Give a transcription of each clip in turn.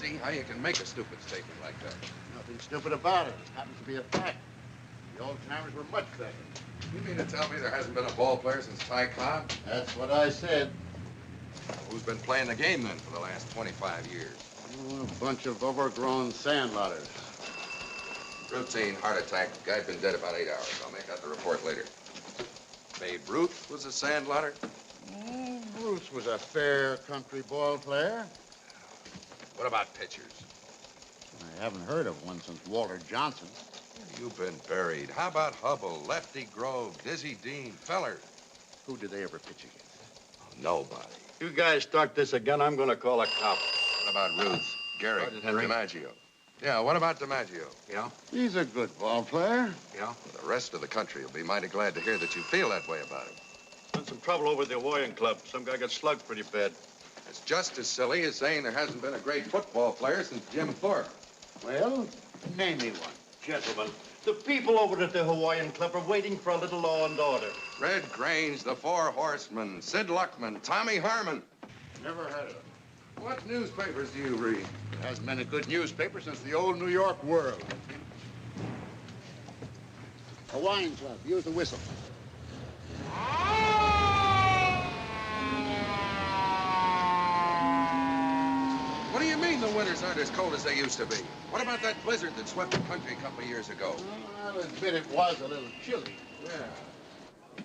see how you can make a stupid statement like that. Nothing stupid about it. It happens to be a fact. The old timers were much better. You mean to tell me there hasn't been a ball player since Ty Cobb? That's what I said. Who's been playing the game then for the last 25 years? Oh, a bunch of overgrown sandlotters. Routine heart attack. Guy's been dead about 8 hours. I'll make out the report later. Babe Ruth was a sandlotter? Bruce was a fair country ball player. What about pitchers? I haven't heard of one since Walter Johnson. You've been buried. How about Hubble, Lefty Grove, Dizzy Dean, Feller? Who did they ever pitch against? Oh, nobody. You guys start this again, I'm gonna call a cop. What about Ruth, Garrick, DiMaggio? Yeah, what about DiMaggio? Yeah? He's a good ball player. Yeah? Well, the rest of the country will be mighty glad to hear that you feel that way about him. Been some trouble over at the Hawaiian Club. Some guy got slugged pretty bad. It's just as silly as saying there hasn't been a great football player since Jim Thorpe. Well, name me one. Gentlemen, the people over at the Hawaiian Club are waiting for a little law and order. Red Grange, the Four Horsemen, Sid Luckman, Tommy Harmon. Never heard of him. What newspapers do you read? There hasn't been a good newspaper since the old New York World. Hawaiian Club, use the whistle. What do you mean the winters aren't as cold as they used to be? What about that blizzard that swept the country a couple of years ago? Well, I'll admit it was a little chilly. Yeah.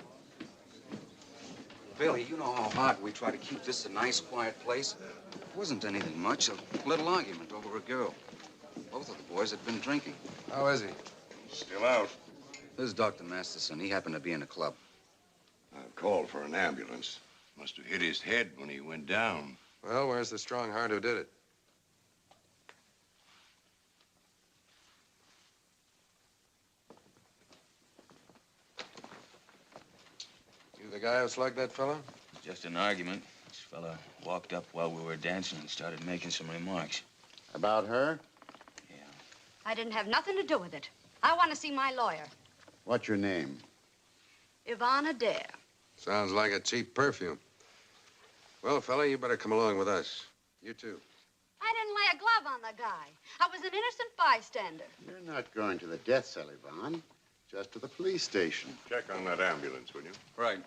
Billy, you know how hard we try to keep this a nice, quiet place. It wasn't anything much, a little argument over a girl. Both of the boys had been drinking. How is he? Still out. This is Dr. Masterson. He happened to be in a club. I called for an ambulance. Must have hit his head when he went down. Well, where's the strong heart who did it? You the guy who slugged that fellow? Just an argument. This fella walked up while we were dancing and started making some remarks. About her? Yeah. I didn't have nothing to do with it. I want to see my lawyer. What's your name? Ivana Dare. Sounds like a cheap perfume. Well, fella, you better come along with us. You too. I didn't lay a glove on the guy. I was an innocent bystander. You're not going to the death cell, Yvonne. Just to the police station. Check on that ambulance, will you? Right.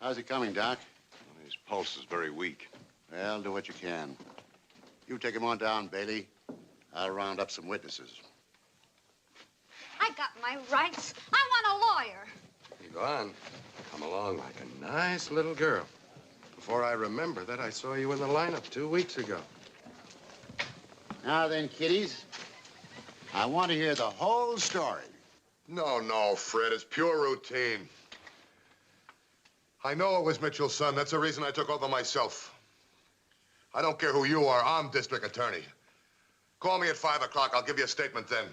How's he coming, Doc? Well, his pulse is very weak. Well, do what you can. You take him on down, Bailey. I'll round up some witnesses. I got my rights. I want a lawyer. Yvonne, come along like a nice little girl. Before I remember that, I saw you in the lineup 2 weeks ago. Now then, kiddies, I want to hear the whole story. No, Fred. It's pure routine. I know it was Mitchell's son. That's the reason I took over myself. I don't care who you are. I'm district attorney. Call me at 5 o'clock. I'll give you a statement then.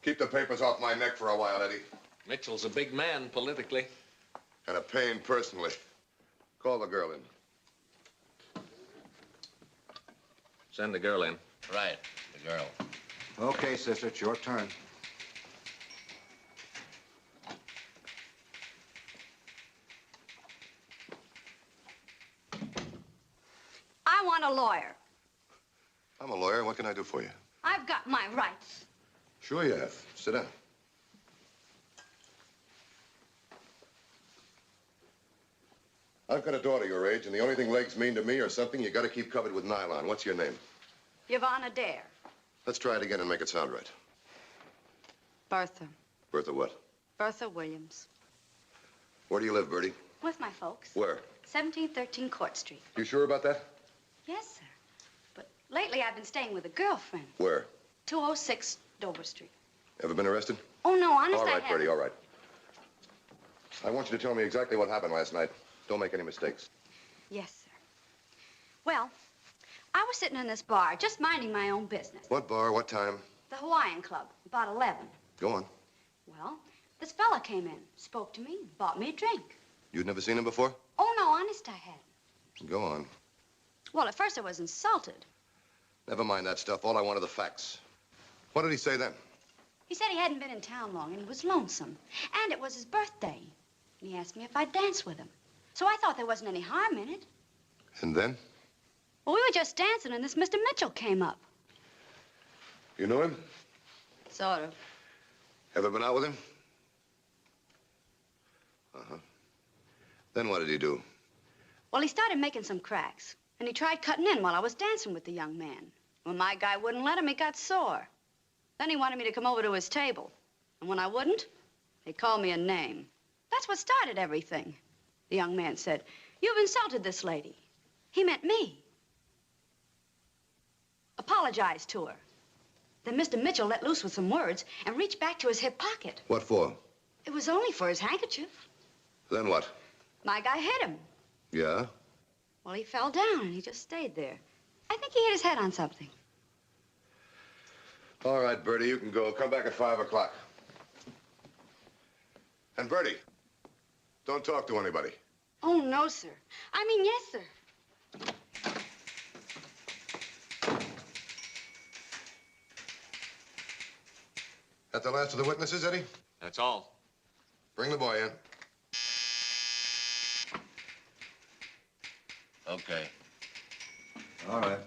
Keep the papers off my neck for a while, Eddie. Mitchell's a big man politically. And a pain personally. Call the girl in. Send the girl in. Right, the girl. Okay, sister, it's your turn. I want a lawyer. I'm a lawyer. What can I do for you? I've got my rights. Sure you have. Sit down. I've got a daughter your age, and the only thing legs mean to me are something you got to keep covered with nylon. What's your name? Ivana Dare. Let's try it again and make it sound right. Bertha. Bertha what? Bertha Williams. Where do you live, Bertie? With my folks. Where? 1713 Court Street. You sure about that? Yes, sir. But lately I've been staying with a girlfriend. Where? 206 Dover Street. Ever been arrested? Oh, no, honest, All I right, haven't. Bertie, all right. I want you to tell me exactly what happened last night. Don't make any mistakes. Yes, sir. Well, I was sitting in this bar, just minding my own business. What bar? What time? The Hawaiian Club, about 11. Go on. Well, this fella came in, spoke to me, bought me a drink. You'd never seen him before? Oh, no, honest, I hadn't. Go on. Well, at first I was insulted. Never mind that stuff. All I want are the facts. What did he say then? He said he hadn't been in town long and he was lonesome. And it was his birthday. And he asked me if I'd dance with him. So I thought there wasn't any harm in it. And then? Well, we were just dancing, and this Mr. Mitchell came up. You knew him? Sort of. Ever been out with him? Uh-huh. Then what did he do? Well, he started making some cracks, and he tried cutting in while I was dancing with the young man. When my guy wouldn't let him, he got sore. Then he wanted me to come over to his table. And when I wouldn't, he called me a name. That's what started everything. The young man said, "You've insulted this lady." He meant me. Apologized to her. Then Mr. Mitchell let loose with some words and reached back to his hip pocket. What for? It was only for his handkerchief. Then what? My guy hit him. Yeah? Well, he fell down and he just stayed there. I think he hit his head on something. All right, Bertie, you can go. Come back at 5 o'clock. And Bertie, don't talk to anybody. Oh, no, sir. I mean, yes, sir. That the last of the witnesses, Eddie? That's all. Bring the boy in. Okay. All right.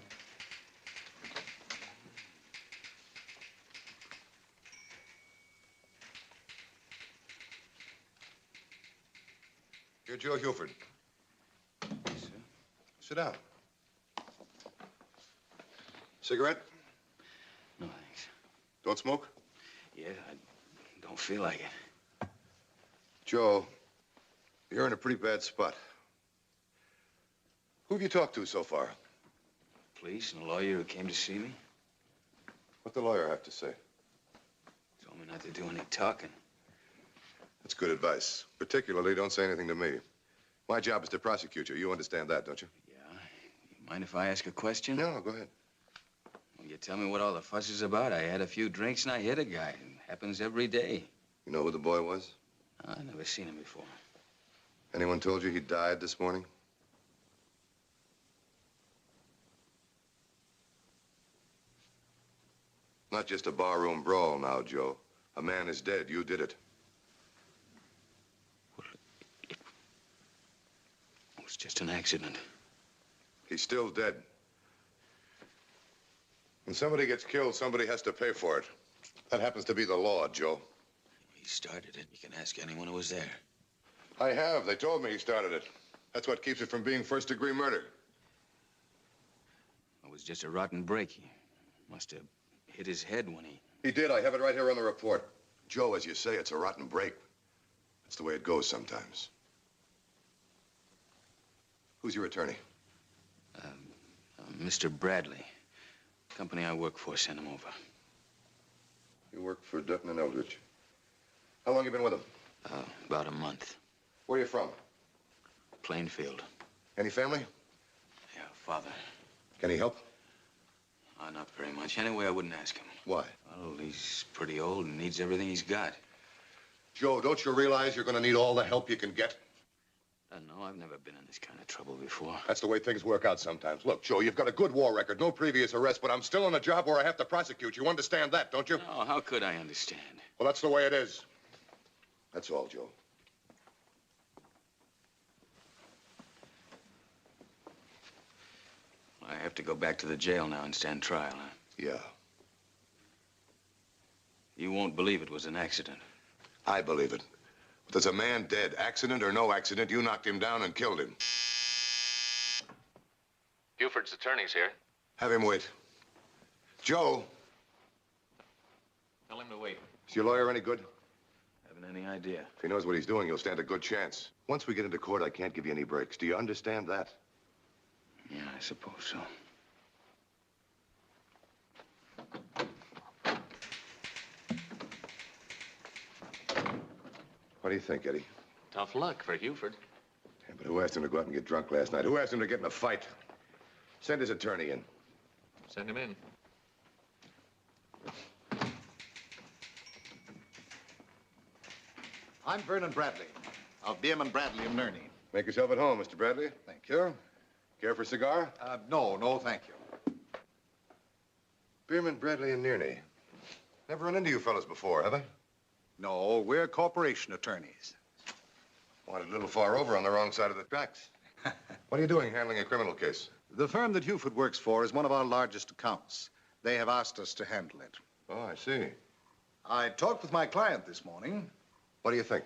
You're Joe Huford. Yes, sir. Sit down. Cigarette? No, thanks. Don't smoke? Yeah, I don't feel like it. Joe, you're in a pretty bad spot. Who have you talked to so far? Police and a lawyer who came to see me What'd the lawyer have to say? told me not to do any talking. That's good advice. Particularly, don't say anything to me. My job is to prosecute you. You understand that, don't you? Yeah? You mind if I ask a question? No, go ahead. Will you tell me what all the fuss is about? I had a few drinks and I hit a guy. It happens every day. You know who the boy was? I've never seen him before. Anyone told you he died this morning? Not just a barroom brawl now, Joe. A man is dead. You did it. It was just an accident. He's still dead. When somebody gets killed, somebody has to pay for it. That happens to be the law, Joe. He started it. You can ask anyone who was there. I have. They told me he started it. That's what keeps it from being first-degree murder. It was just a rotten break. He must have hit his head when he... He did. I have it right here on the report. Joe, as you say, it's a rotten break. That's the way it goes sometimes. Who's your attorney? Mr. Bradley. Company I work for sent him over. You work for Dutton and Eldridge. How long you been with him? About a month. Where are you from? Plainfield. Any family? Yeah, father. Can he help? Not very much. Anyway, I wouldn't ask him. Why? Well, he's pretty old and needs everything he's got. Joe, don't you realize you're going to need all the help you can get? No, I've never been in this kind of trouble before. That's the way things work out sometimes. Look, Joe, you've got a good war record, no previous arrest, but I'm still on a job where I have to prosecute. You understand that, don't you? No, how could I understand? Well, that's the way it is. That's all, Joe. I have to go back to the jail now and stand trial, huh? Yeah. You won't believe it was an accident. I believe it. But there's a man dead. Accident or no accident, you knocked him down and killed him. Huford's attorney's here. Have him wait. Joe, Tell him to wait. is your lawyer any good? Haven't any idea. If he knows what he's doing, you'll stand a good chance. Once we get into court, I can't give you any breaks. Do you understand that? Yeah, I suppose so. What do you think, Eddie? Tough luck for Huford. Yeah, but who asked him to go out and get drunk last night? Who asked him to get in a fight? Send his attorney in. Send him in. I'm Vernon Bradley of Beerman Bradley in Nerney. Make yourself at home, Mr. Bradley. Thank you. Sure. Care for a cigar? No, thank you. Beerman Bradley and Nerney. Never run into you fellas before, have I? No, we're corporation attorneys. Wanted a little far over on the wrong side of the tracks. What are you doing handling a criminal case? The firm that Huford works for is one of our largest accounts. They have asked us to handle it. Oh, I see. I talked with my client this morning. What do you think?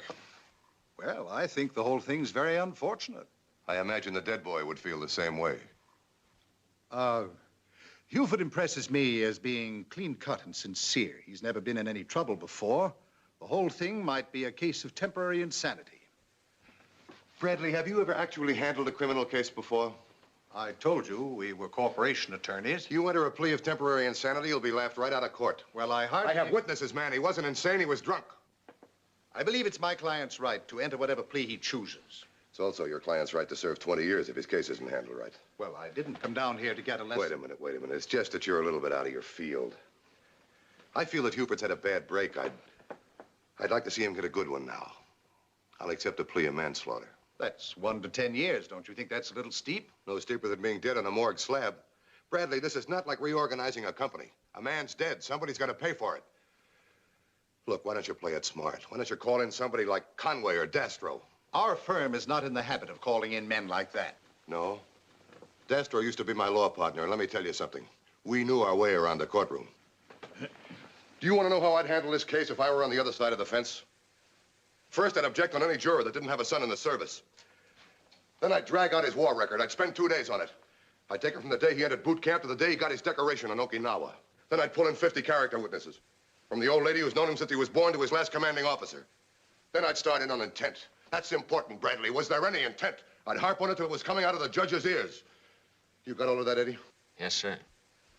Well, I think the whole thing's very unfortunate. I imagine the dead boy would feel the same way. Huford impresses me as being clean-cut and sincere. He's never been in any trouble before. The whole thing might be a case of temporary insanity. Bradley, have you ever actually handled a criminal case before? I told you we were corporation attorneys. You enter a plea of temporary insanity, you'll be laughed right out of court. Well, I hardly... I have witnesses, man. He wasn't insane, he was drunk. I believe it's my client's right to enter whatever plea he chooses. It's also your client's right to serve 20 years if his case isn't handled right. Well, I didn't come down here to get a lesson. Wait a minute. It's just that you're a little bit out of your field. I feel that Huford's had a bad break. I'd like to see him get a good one now. I'll accept a plea of manslaughter. That's 1 to 10 years. Don't you think that's a little steep? No steeper than being dead on a morgue slab. Bradley, this is not like reorganizing a company. A man's dead. Somebody's got to pay for it. Look, why don't you play it smart? Why don't you call in somebody like Conway or Dastro? Our firm is not in the habit of calling in men like that. No? Dastro used to be my law partner, and let me tell you something. We knew our way around the courtroom. Do you want to know how I'd handle this case if I were on the other side of the fence? First, I'd object on any juror that didn't have a son in the service. Then I'd drag out his war record. I'd spend 2 days on it. I'd take it from the day he entered boot camp to the day he got his decoration on Okinawa. Then I'd pull in 50 character witnesses. From the old lady who's known him since he was born to his last commanding officer. Then I'd start in on intent. That's important, Bradley. Was there any intent? I'd harp on it till it was coming out of the judge's ears. You got all of that, Eddie? Yes, sir.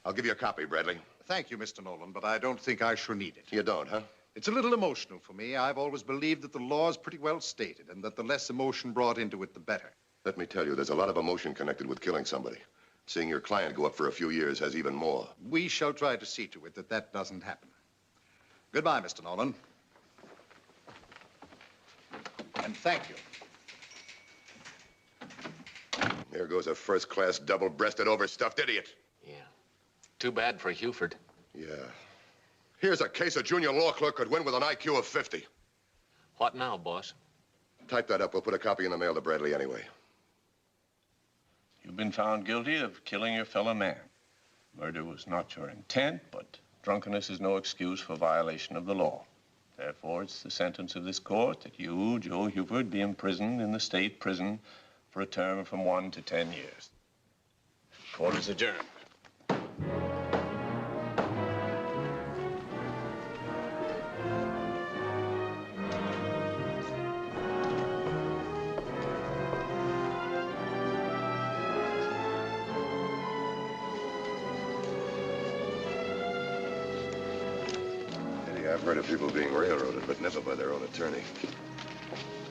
I'll give you a copy, Bradley. Thank you, Mr. Knowland, but I don't think I shall need it. You don't, huh? It's a little emotional for me. I've always believed that the law is pretty well stated and that the less emotion brought into it, the better. Let me tell you, there's a lot of emotion connected with killing somebody. Seeing your client go up for a few years has even more. We shall try to see to it that that doesn't happen. Goodbye, Mr. Knowland. And thank you. There goes a first-class, double-breasted, overstuffed idiot. Yeah. Too bad for Huford. Yeah. Here's a case a junior law clerk could win with an IQ of 50. What now, boss? Type that up. We'll put a copy in the mail to Bradley anyway. You've been found guilty of killing your fellow man. Murder was not your intent, but drunkenness is no excuse for violation of the law. Therefore, it's the sentence of this court that you, Joe Huford, be imprisoned in the state prison for a term from 1 to 10 years. Court is adjourned. I've heard of people being railroaded, but never by their own attorney.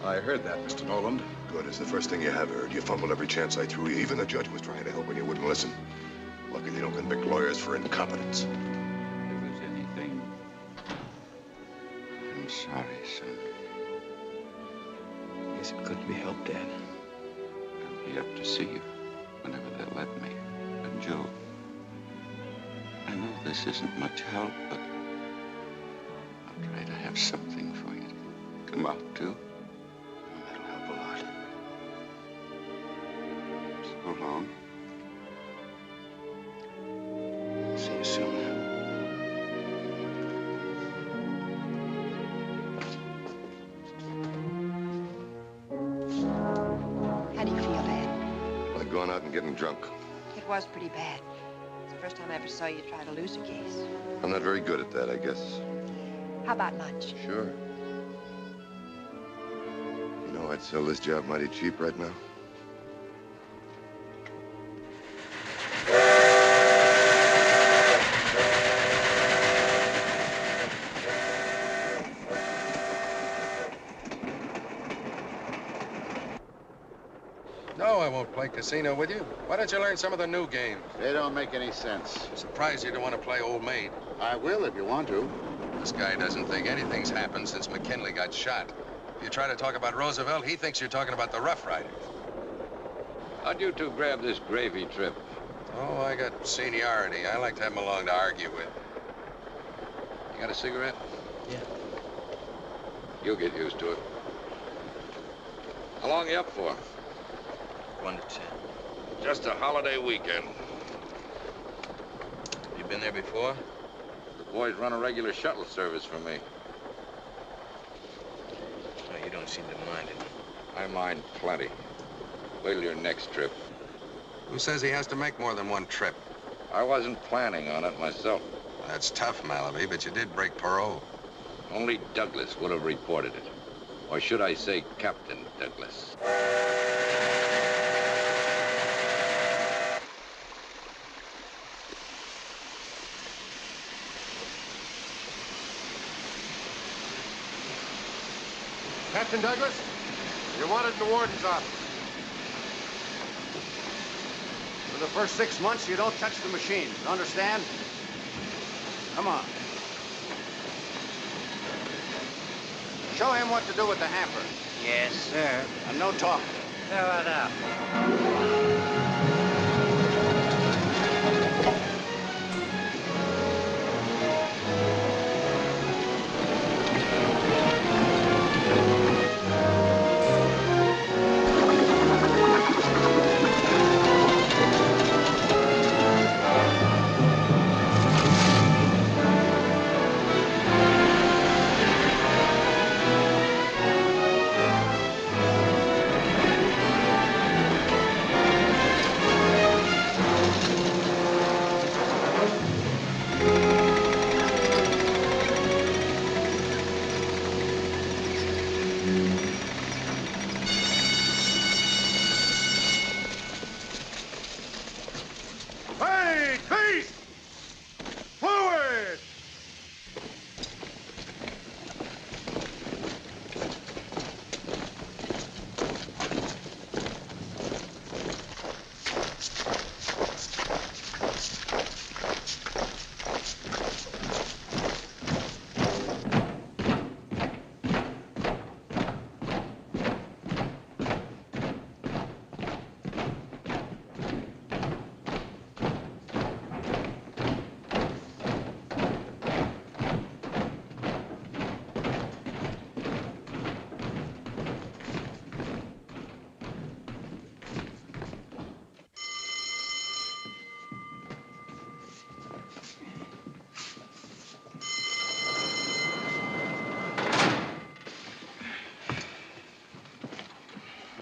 I heard that, Mr. Knowland. Good. It's the first thing you have heard. You fumbled every chance I threw you. Even the judge was trying to help and you wouldn't listen. Lucky they don't convict lawyers for incompetence. If there's anything, I'm sorry, son. Guess it couldn't be helped, Dad. I'll be up to see you whenever they'll let me. And Joe, I know this isn't much help, but I'll try to have something for you to come out to. That'll help a lot. So long. See you soon. How do you feel, Dad? Like going out and getting drunk. It was pretty bad. It's the first time I ever saw you try to lose a case. I'm not very good at that, I guess. How about lunch? Sure. You know, I'd sell this job mighty cheap right now. No, I won't play casino with you. Why don't you learn some of the new games? They don't make any sense. I'm surprised you don't want to play old maid. I will if you want to. This guy doesn't think anything's happened since McKinley got shot. If you try to talk about Roosevelt, he thinks you're talking about the Rough Riders. How'd you two grab this gravy trip? Oh, I got seniority. I like to have him along to argue with. You got a cigarette? Yeah. You'll get used to it. How long you up for? 1 to 10. Just a holiday weekend. You been there before? The boys run a regular shuttle service for me. Oh, you don't seem to mind it. I mind plenty. Wait till your next trip. Who says he has to make more than one trip? I wasn't planning on it myself. That's tough, Malloby, but you did break parole. Only Douglas would have reported it. Or should I say Captain Douglas. Captain Douglas, you're wanted in the warden's office. For the first 6 months, you don't touch the machine. Understand? Come on. Show him what to do with the hamper. Yes, sir. And no talking. Fill it up.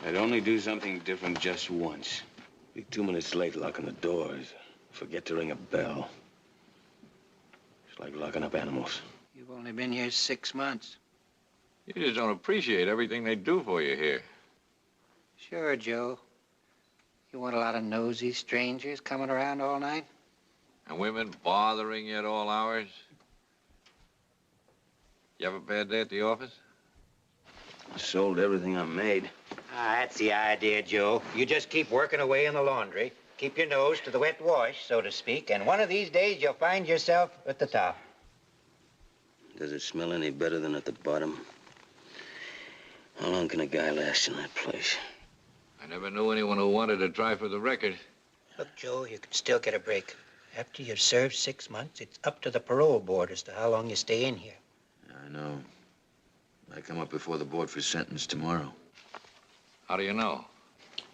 I'd only do something different just once. Be 2 minutes late locking the doors. Forget to ring a bell. It's like locking up animals. You've only been here 6 months. You just don't appreciate everything they do for you here. Sure, Joe. You want a lot of nosy strangers coming around all night? And women bothering you at all hours. You have a bad day at the office? I sold everything I made. Ah, that's the idea, Joe. You just keep working away in the laundry. Keep your nose to the wet wash, so to speak, and one of these days you'll find yourself at the top. Does it smell any better than at the bottom? How long can a guy last in that place? I never knew anyone who wanted to try for the record. Look, Joe, you can still get a break. After you've served 6 months, it's up to the parole board as to how long you stay in here. I know. I come up before the board for sentence tomorrow. How do you know?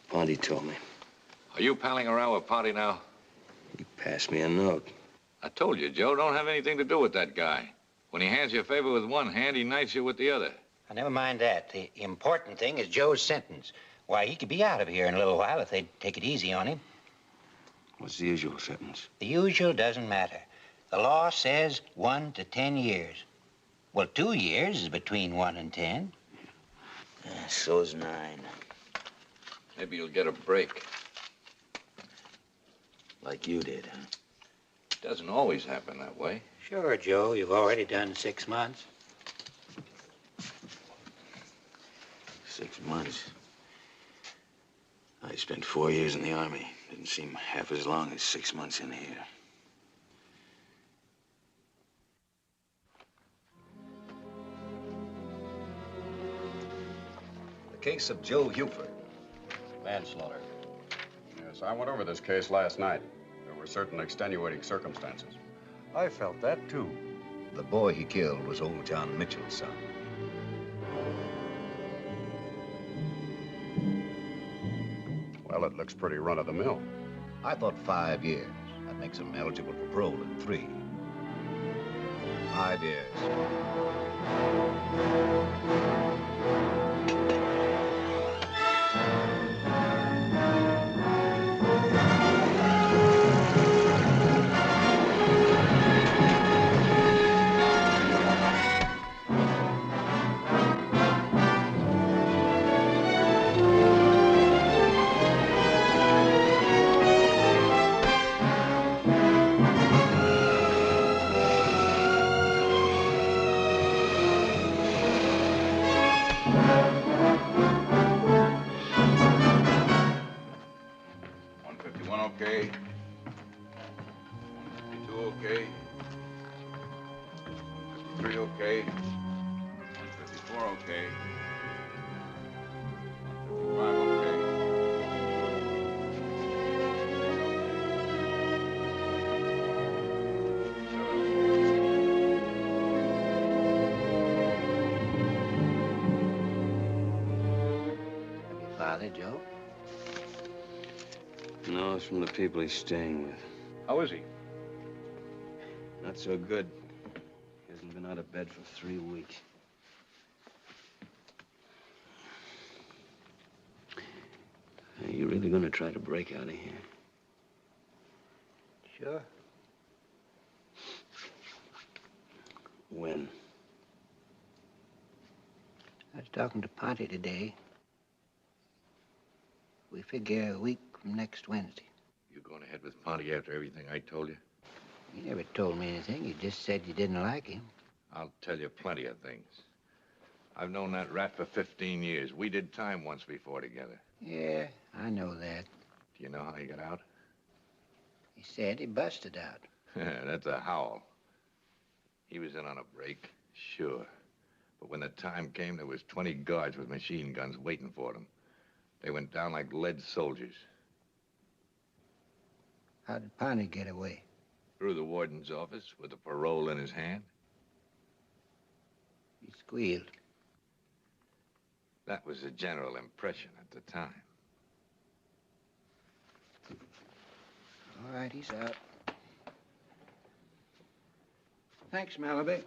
Ponti told me. Are you palling around with Ponti now? He passed me a note. I told you, Joe, don't have anything to do with that guy. When he hands you a favor with one hand, he knights you with the other. Now, never mind that. The important thing is Joe's sentence. Why, he could be out of here in a little while if they'd take it easy on him. What's the usual sentence? The usual doesn't matter. The law says 1 to 10 years. Well, 2 years is between 1 and 10. So's 9. Maybe you'll get a break. Like you did, huh? It doesn't always happen that way. Sure, Joe. You've already done 6 months. 6 months. I spent 4 years in the Army. Didn't seem half as long as 6 months in here. The case of Joe Huford. Manslaughter. Yes, I went over this case last night. There were certain extenuating circumstances. I felt that, too. The boy he killed was old John Mitchell's son. Well, it looks pretty run-of-the-mill. I thought 5 years. That makes him eligible for parole in 3. 5 years. Okay. 152 okay. 153 okay. 154 okay. 155 okay. Father, Joe? No, it's from the people he's staying with. How is he? Not so good. He hasn't been out of bed for 3 weeks. Are you really going to try to break out of here? Sure. When? I was talking to Ponti today. We figure a week from next Wednesday. You going ahead with Ponti after everything I told you? You never told me anything. You just said you didn't like him. I'll tell you plenty of things. I've known that rat for 15 years. We did time once before together. Yeah, I know that. Do you know how he got out? He said he busted out. That's a howl. He was in on a break, sure. But when the time came, there was 20 guards with machine guns waiting for them. They went down like lead soldiers. How did Ponti get away? Through the warden's office with a parole in his hand. He squealed. That was the general impression at the time. All right, he's out. Thanks, Malloby.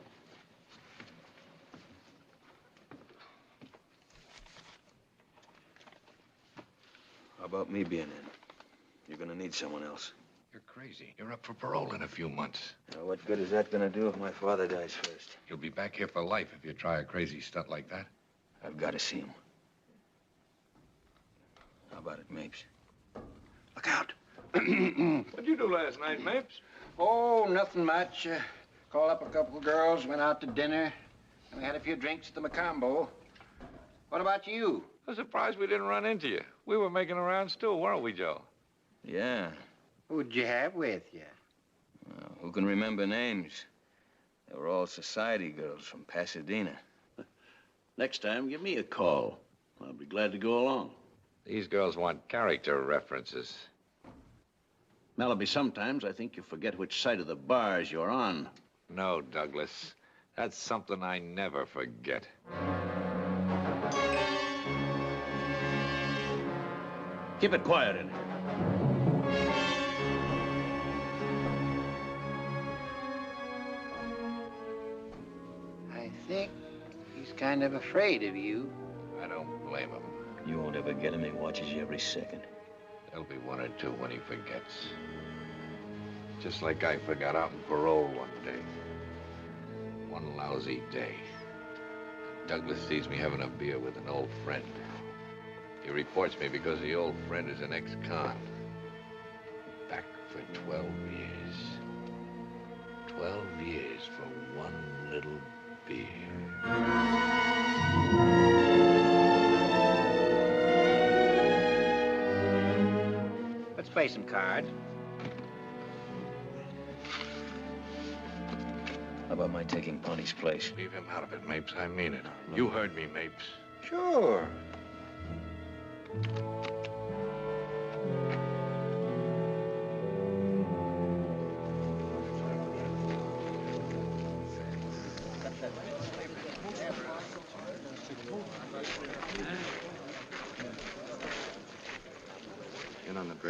How about me being in? You're gonna need someone else. You're crazy. You're up for parole in a few months. Now, what good is that gonna do if my father dies first? You'll be back here for life if you try a crazy stunt like that. I've got to see him. How about it, Mapes? Look out. What'd you do last night, Mapes? Oh, nothing much. Called up a couple of girls, went out to dinner, and we had a few drinks at the Macombo. What about you? I'm surprised we didn't run into you. We were making rounds too, weren't we, Joe? Yeah. Who'd you have with you? Well, who can remember names? They were all society girls from Pasadena. Next time, give me a call. I'll be glad to go along. These girls want character references. Malloby, sometimes I think you forget which side of the bars you're on. No, Douglas. That's something I never forget. Keep it quiet in here. I think he's kind of afraid of you. I don't blame him. You won't ever get him. He watches you every second. There'll be one or two when he forgets. Just like I forgot out in parole one day. One lousy day. Douglas sees me having a beer with an old friend. He reports me because the old friend is an ex-con. Back for 12 years. 12 years for one little beer. Let's play some cards. How about my taking Ponti's place? Leave him out of it, Mapes. I mean it. You heard me, Mapes. Sure.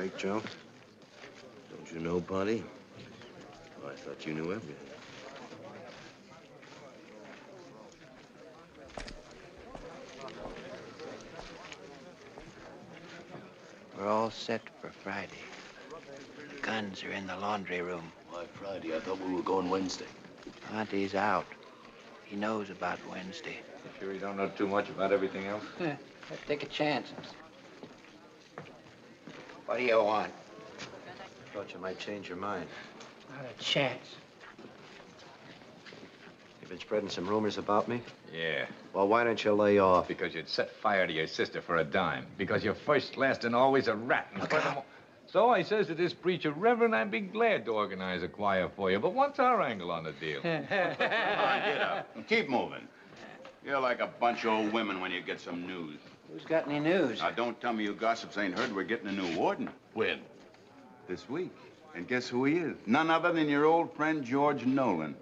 break, Joe? Don't you know, Ponti? Oh, I thought you knew everything. We're all set for Friday. The guns are in the laundry room. Why Friday? I thought we were going Wednesday. Ponti's out. He knows about Wednesday. You sure you don't know too much about everything else? Let's take a chance. What do you want? Thought you might change your mind. Not a chance. You've been spreading some rumors about me? Yeah. Well, why don't you lay off? Because you'd set fire to your sister for a dime. Because you're first, last, and always a rat. And furthermore... So I says to this preacher, Reverend, I'd be glad to organize a choir for you, but what's our angle on the deal? Come on, get up. And keep moving. You're like a bunch of old women when you get some news. Who's got any news? Now, don't tell me you gossips ain't heard we're getting a new warden. When? This week. And guess who he is? None other than your old friend, George Knowland.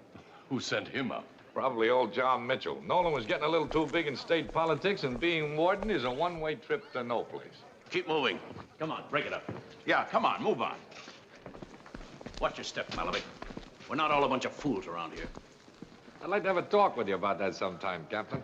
Who sent him up? Probably old John Mitchell. Nolan was getting a little too big in state politics, and being warden is a one-way trip to no place. Keep moving. Come on, break it up. Yeah, come on, move on. Watch your step, Malloby. We're not all a bunch of fools around here. I'd like to have a talk with you about that sometime, Captain.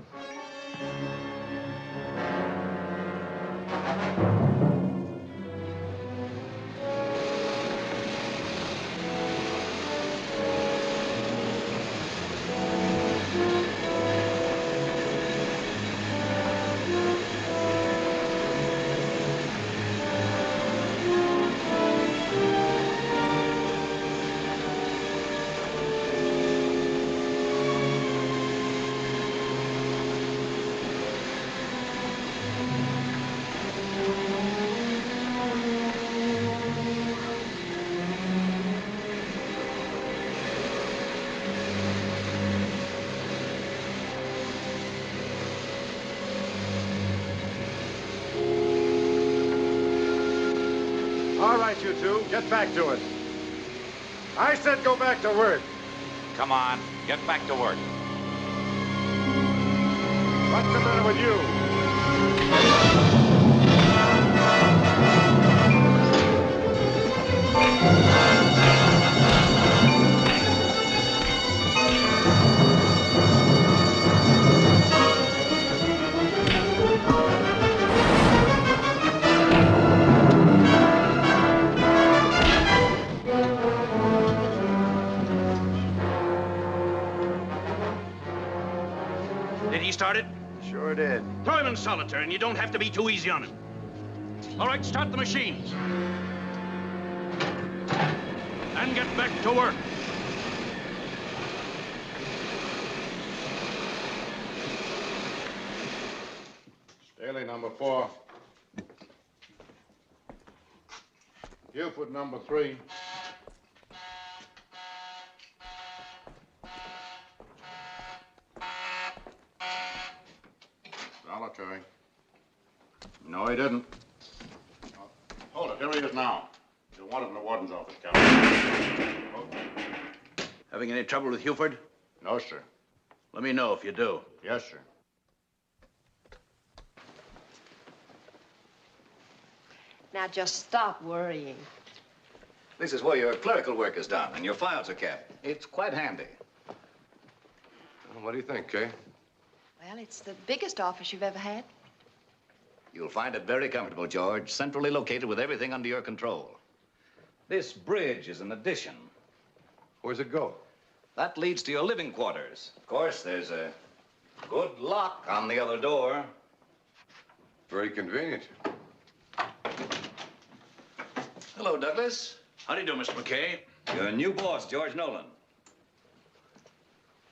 All right, you two, get back to it. I said go back to work. Come on, get back to work. What's the matter with you? Did he start it? Sure did. Throw him in solitary, and you don't have to be too easy on him. All right, start the machines. And get back to work. Staley, number 4. Buford, number 3. Solitary. No, he didn't. Hold it. Here he is now. You'll want him in the warden's office, Captain. Having any trouble with Huford? No, sir. Let me know if you do. Yes, sir. Now just stop worrying. This is where your clerical work is done and your files are kept. It's quite handy. Well, what do you think, Kay? Well, it's the biggest office you've ever had. You'll find it very comfortable, George. Centrally located with everything under your control. This bridge is an addition. Where's it go? That leads to your living quarters. Of course, there's a good lock on the other door. Very convenient. Hello, Douglas. How do you do, Mr. McKay? Your new boss, George Knowland.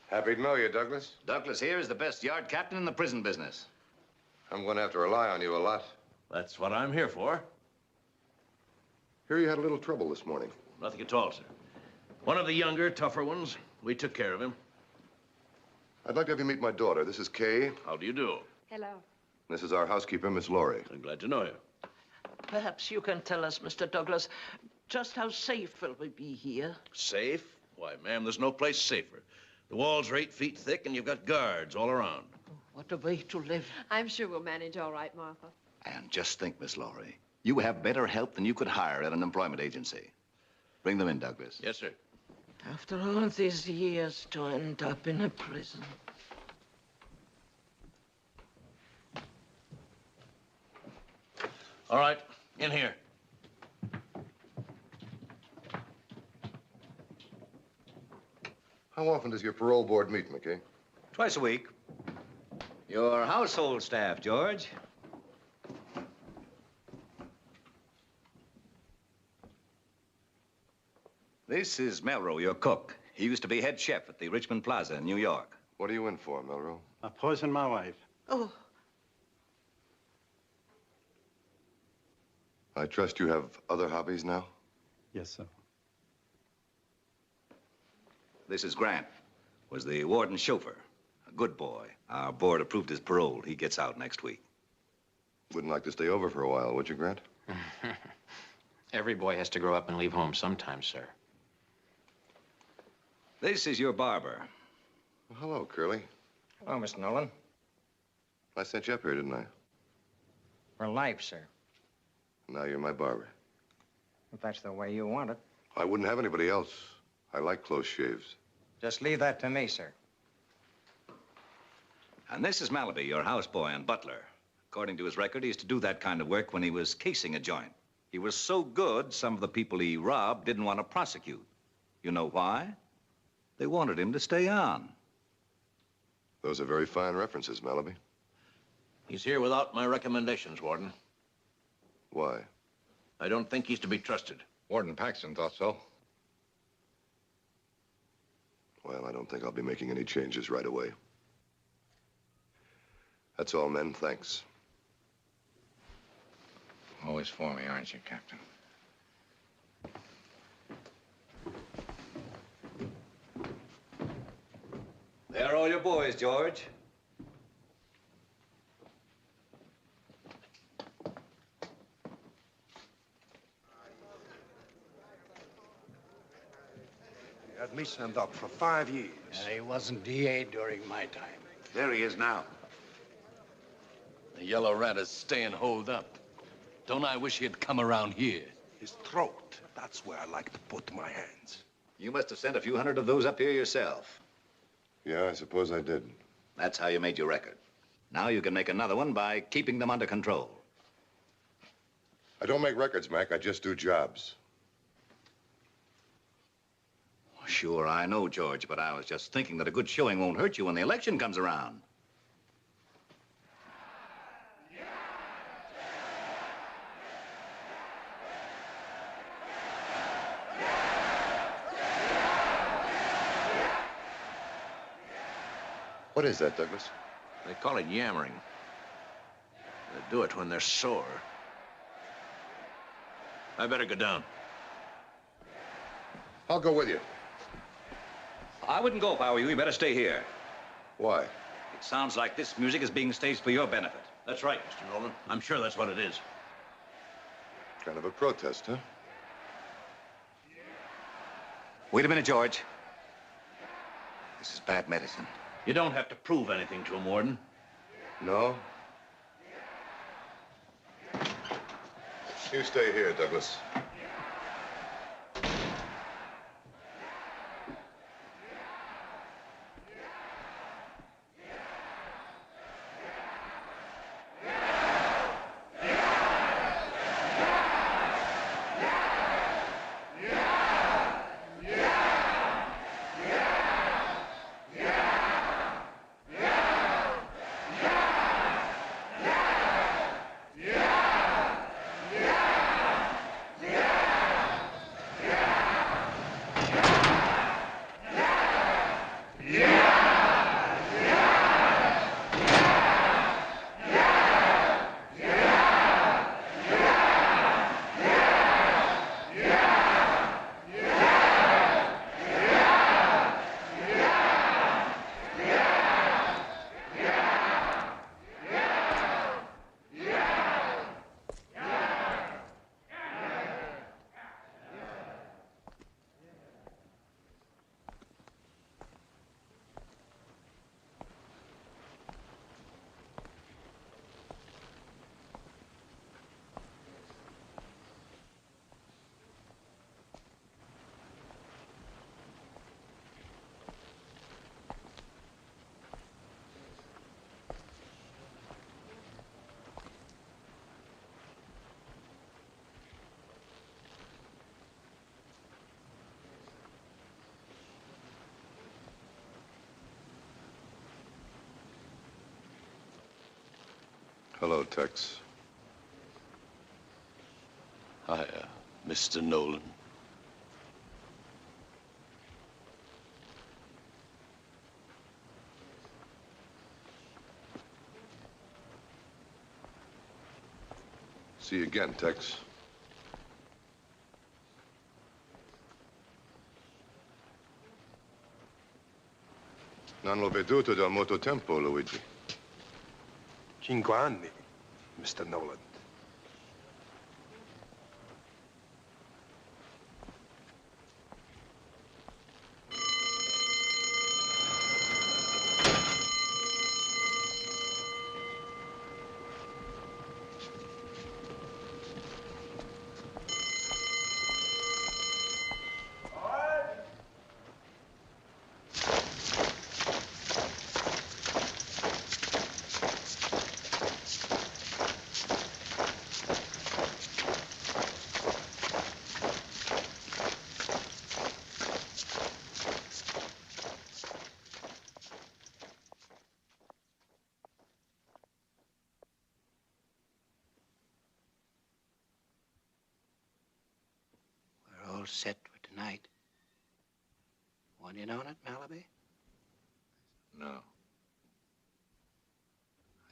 Happy to know you, Douglas. Douglas here is the best yard captain in the prison business. I'm going to have to rely on you a lot. That's what I'm here for. Hear you had a little trouble this morning. Nothing at all, sir. One of the younger, tougher ones. We took care of him. I'd like to have you meet my daughter. This is Kay. How do you do? Hello. This is our housekeeper, Miss Laurie. I'm glad to know you. Perhaps you can tell us, Mr. Douglas, just how safe will we be here? Safe? Why, ma'am, there's no place safer. The walls are 8 feet thick, and you've got guards all around. What a way to live. I'm sure we'll manage all right, Martha. And just think, Miss Laurie, You have better help than you could hire at an employment agency. Bring them in, Douglas. Yes, sir. After all these years to end up in a prison. All right, in here. How often does your parole board meet, McKay? Twice a week. Your household staff, George. This is Melrose, your cook. He used to be head chef at the Richmond Plaza in New York. What are you in for, Melrose? I poisoned my wife. Oh, I trust you have other hobbies now? Yes, sir. This is Grant. Was the warden's chauffeur. A good boy. Our board approved his parole. He gets out next week. Wouldn't like to stay over for a while, would you, Grant? Every boy has to grow up and leave home sometime, sir. This is your barber. Well, hello, Curly. Hello, Mr. Knowland. I sent you up here, didn't I? For life, sir. Now you're my barber. If that's the way you want it. I wouldn't have anybody else. I like close shaves. Just leave that to me, sir. And this is Malloby, your houseboy and butler. According to his record, he used to do that kind of work when he was casing a joint. He was so good, some of the people he robbed didn't want to prosecute. You know why? They wanted him to stay on. Those are very fine references, Malloby. He's here without my recommendations, Warden. Why? I don't think he's to be trusted. Warden Paxton thought so. Well, I don't think I'll be making any changes right away. That's all, men. Thanks. Always for me, aren't you, Captain? There are all your boys, George. He had me sent up for 5 years. He wasn't DA during my time. There he is now. The yellow rat is staying holed up. Don't I wish he'd come around here? His throat. That's where I like to put my hands. You must have sent a few hundred of those up here yourself. Yeah, I suppose I did. That's how you made your record. Now you can make another one by keeping them under control. I don't make records, Mac. I just do jobs. Sure, I know, George, but I was just thinking that a good showing won't hurt you when the election comes around. What is that, Douglas? They call it yammering. They do it when they're sore. I better go down. I'll go with you. I wouldn't go if I were you. You better stay here. Why? It sounds like this music is being staged for your benefit. That's right, Mr. Nolan. I'm sure that's what it is. Kind of a protest, huh? Wait a minute, George. This is bad medicine. You don't have to prove anything to him, Warden. No? You stay here, Douglas. Hello, Tex. Hi, Mr. Knowland. See you again, Tex. Non l'ho veduto da molto tempo, Luigi. 5 anni, Mr. Knowland. All set for tonight. Want in on it, Malloby? No.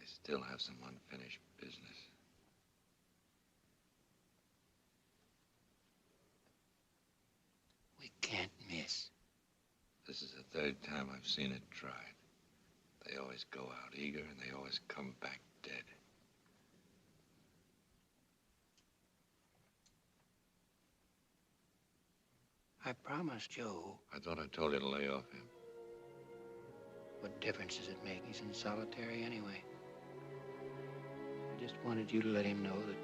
I still have some unfinished business. We can't miss. This is the third time I've seen it tried. They always go out eager and they always come back dead. I promised Joe. I thought I told you to lay off him. What difference does it make? He's in solitary anyway. I just wanted you to let him know that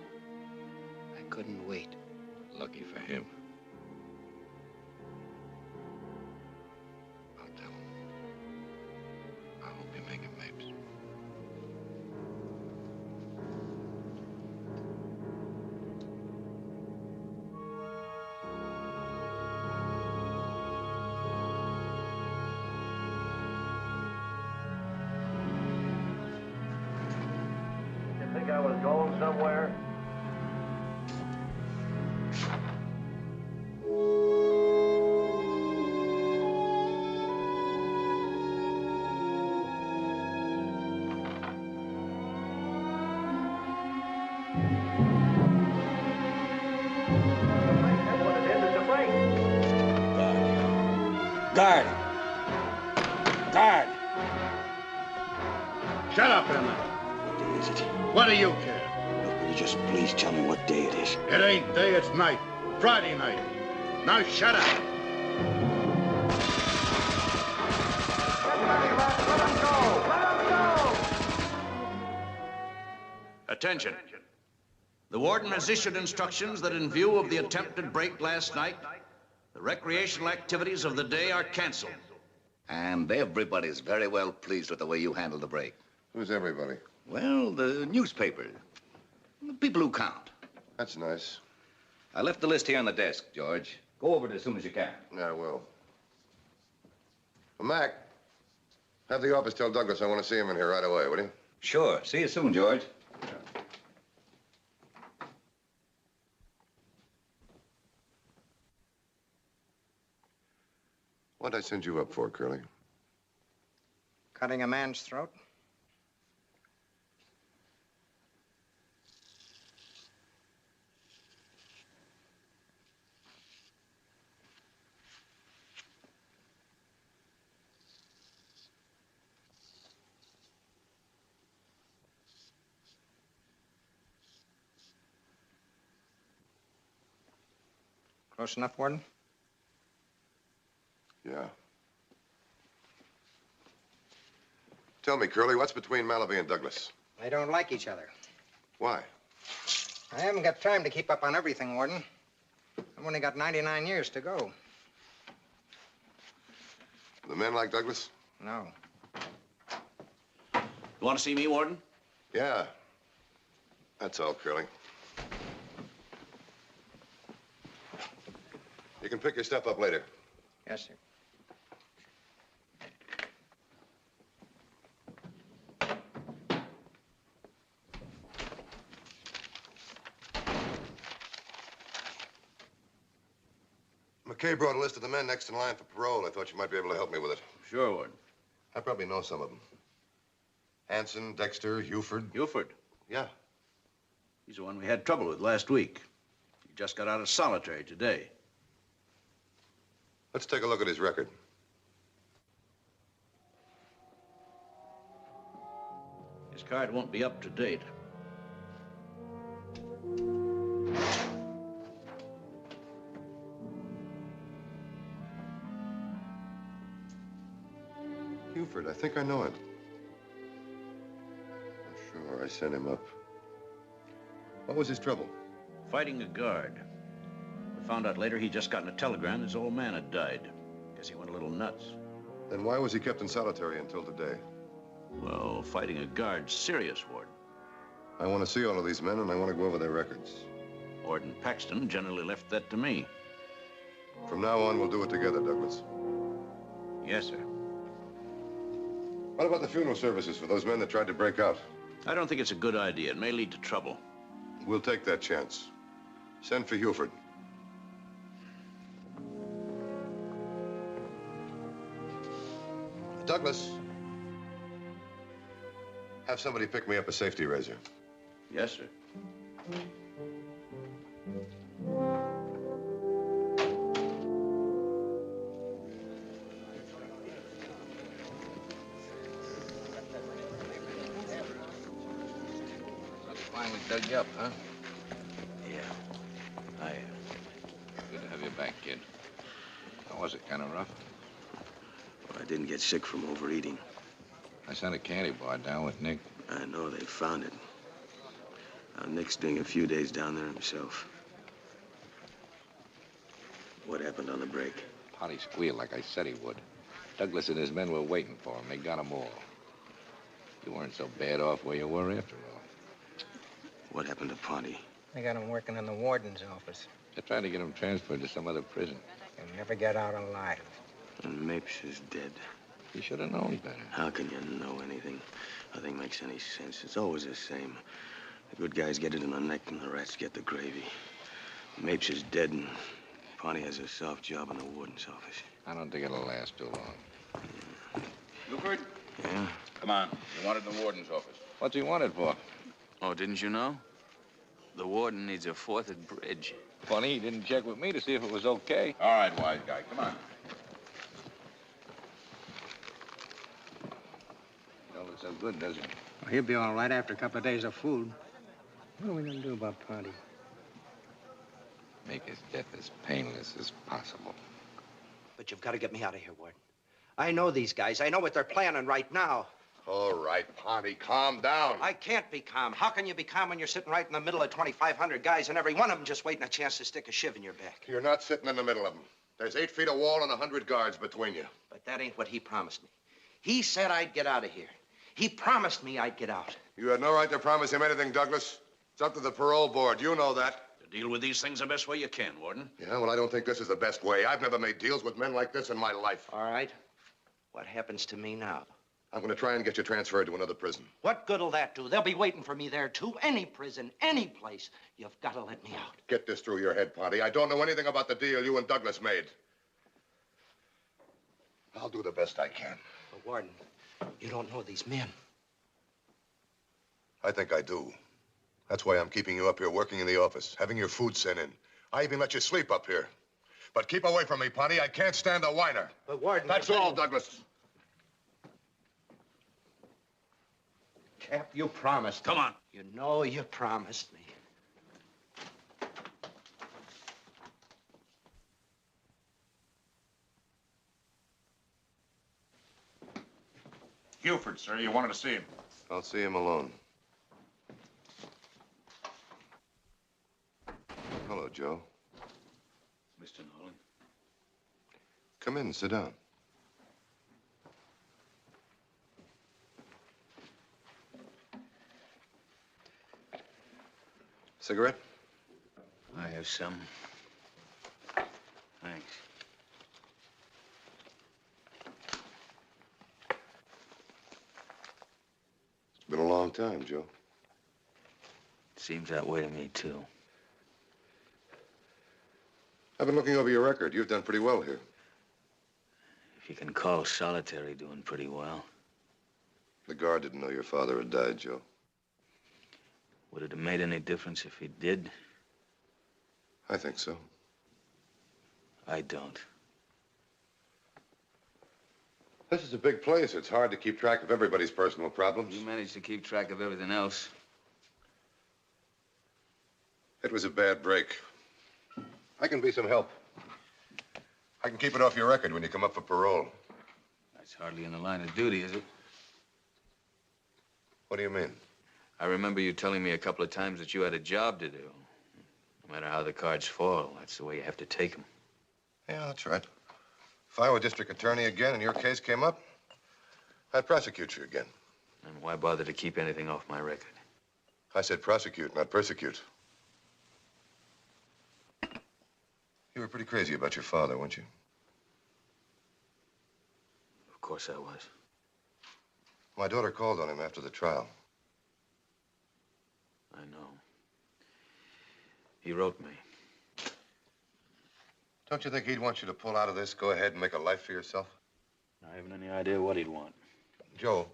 I couldn't wait. Lucky for him. I'll tell him. I hope you make him Mapes. Think I was going somewhere? Guard! Guard! Shut up, Emma. What day is it? What do you care? Look, will you just please tell me what day it is? It ain't day, it's night. Friday night. Now shut up. Attention. The warden has issued instructions that in view of the attempted break last night, the recreational activities of the day are canceled. And everybody's very well pleased with the way you handled the break. Who's everybody? Well, the newspaper. The people who count. That's nice. I left the list here on the desk, George. Go over it as soon as you can. Yeah, I will. Well, Mac, have the office tell Douglas I want to see him in here right away, will you? Sure. See you soon, George. What'd I send you up for, Curly? Cutting a man's throat? Close enough, Warden? Yeah. Tell me, Curly, what's between Malloby and Douglas? They don't like each other. Why? I haven't got time to keep up on everything, Warden. I've only got 99 years to go. The men like Douglas? No. You want to see me, Warden? Yeah. That's all, Curly. You can pick your stuff up later. Yes, sir. McKay brought a list of the men next in line for parole. I thought you might be able to help me with it. Sure, Warden. I probably know some of them. Hanson, Dexter, Huford. Huford? Yeah. He's the one we had trouble with last week. He just got out of solitary today. Let's take a look at his record. His card won't be up to date. Huford, I think I know him. Sure, I sent him up. What was his trouble? Fighting a guard. We found out later he'd just gotten a telegram his old man had died. Guess he went a little nuts. Then why was he kept in solitary until today? Well, fighting a guard's serious, Warden. I want to see all of these men, and I want to go over their records. Warden Paxton generally left that to me. From now on, we'll do it together, Douglas. Yes, sir. What about the funeral services for those men that tried to break out? I don't think it's a good idea. It may lead to trouble. We'll take that chance. Send for Huford. Douglas, have somebody pick me up a safety razor. Yes, sir. Finally dug you up, huh? Yeah. Good to have you back, kid. How was it? Kind of rough? Well, I didn't get sick from overeating. I sent a candy bar down with Nick. I know they found it. Nick's doing a few days down there himself. What happened on the break? Ponti squealed like I said he would. Douglas and his men were waiting for him. They got him all. You weren't so bad off where you were after all. What happened to Ponti? They got him working in the warden's office. They're trying to get him transferred to some other prison. He'll never get out alive. And Mapes is dead. You should have known better. How can you know anything? Nothing makes any sense. It's always the same. The good guys get it in the neck and the rats get the gravy. Mapes is dead and Ponti has a soft job in the warden's office. I don't think it'll last too long. Huford? Yeah? Come on. You wanted in the warden's office. What's he wanted for? Oh, didn't you know? The warden needs a fourth at bridge. Funny, he didn't check with me to see if it was okay. All right, wise guy. Come on. Don't look so good, does he? Well, he'll be all right after a couple of days of food. What are we going to do about Ponti? Make his death as painless as possible. But you've got to get me out of here, Warden. I know these guys. I know what they're planning right now. All right, Ponti, calm down. I can't be calm. How can you be calm when you're sitting right in the middle of 2,500 guys and every one of them just waiting a chance to stick a shiv in your back? You're not sitting in the middle of them. There's 8 feet of wall and 100 guards between you. But that ain't what he promised me. He said I'd get out of here. He promised me I'd get out. You had no right to promise him anything, Douglas. It's up to the parole board. You know that. To deal with these things the best way you can, Warden. Yeah, well, I don't think this is the best way. I've never made deals with men like this in my life. All right. What happens to me now? I'm going to try and get you transferred to another prison. What good'll that do? They'll be waiting for me there, too. Any prison, any place. You've got to let me out. Get this through your head, Ponti. I don't know anything about the deal you and Douglas made. I'll do the best I can. But, Warden, you don't know these men. I think I do. That's why I'm keeping you up here working in the office, having your food sent in. I even let you sleep up here. But keep away from me, Ponti. I can't stand a whiner. But, Warden... That's all, Douglas. Cap, you promised. Come on. You know you promised me. Huford, sir. You wanted to see him. I'll see him alone. Hello, Joe. Mr. Knowland. Come in, sit down. Cigarette? I have some. Thanks. It's been a long time, Joe. Seems that way to me, too. I've been looking over your record. You've done pretty well here. If you can call solitary doing pretty well. The guard didn't know your father had died, Joe. Would it have made any difference if he did? I think so. I don't. This is a big place. It's hard to keep track of everybody's personal problems. You managed to keep track of everything else. It was a bad break. I can be some help. I can keep it off your record when you come up for parole. That's hardly in the line of duty, is it? What do you mean? I remember you telling me a couple of times that you had a job to do. No matter how the cards fall, that's the way you have to take them. Yeah, that's right. If I were district attorney again and your case came up, I'd prosecute you again. And why bother to keep anything off my record? I said prosecute, not persecute. You were pretty crazy about your father, weren't you? Of course I was. My daughter called on him after the trial. I know. He wrote me. Don't you think he'd want you to pull out of this, go ahead and make a life for yourself? I haven't any idea what he'd want. Joe,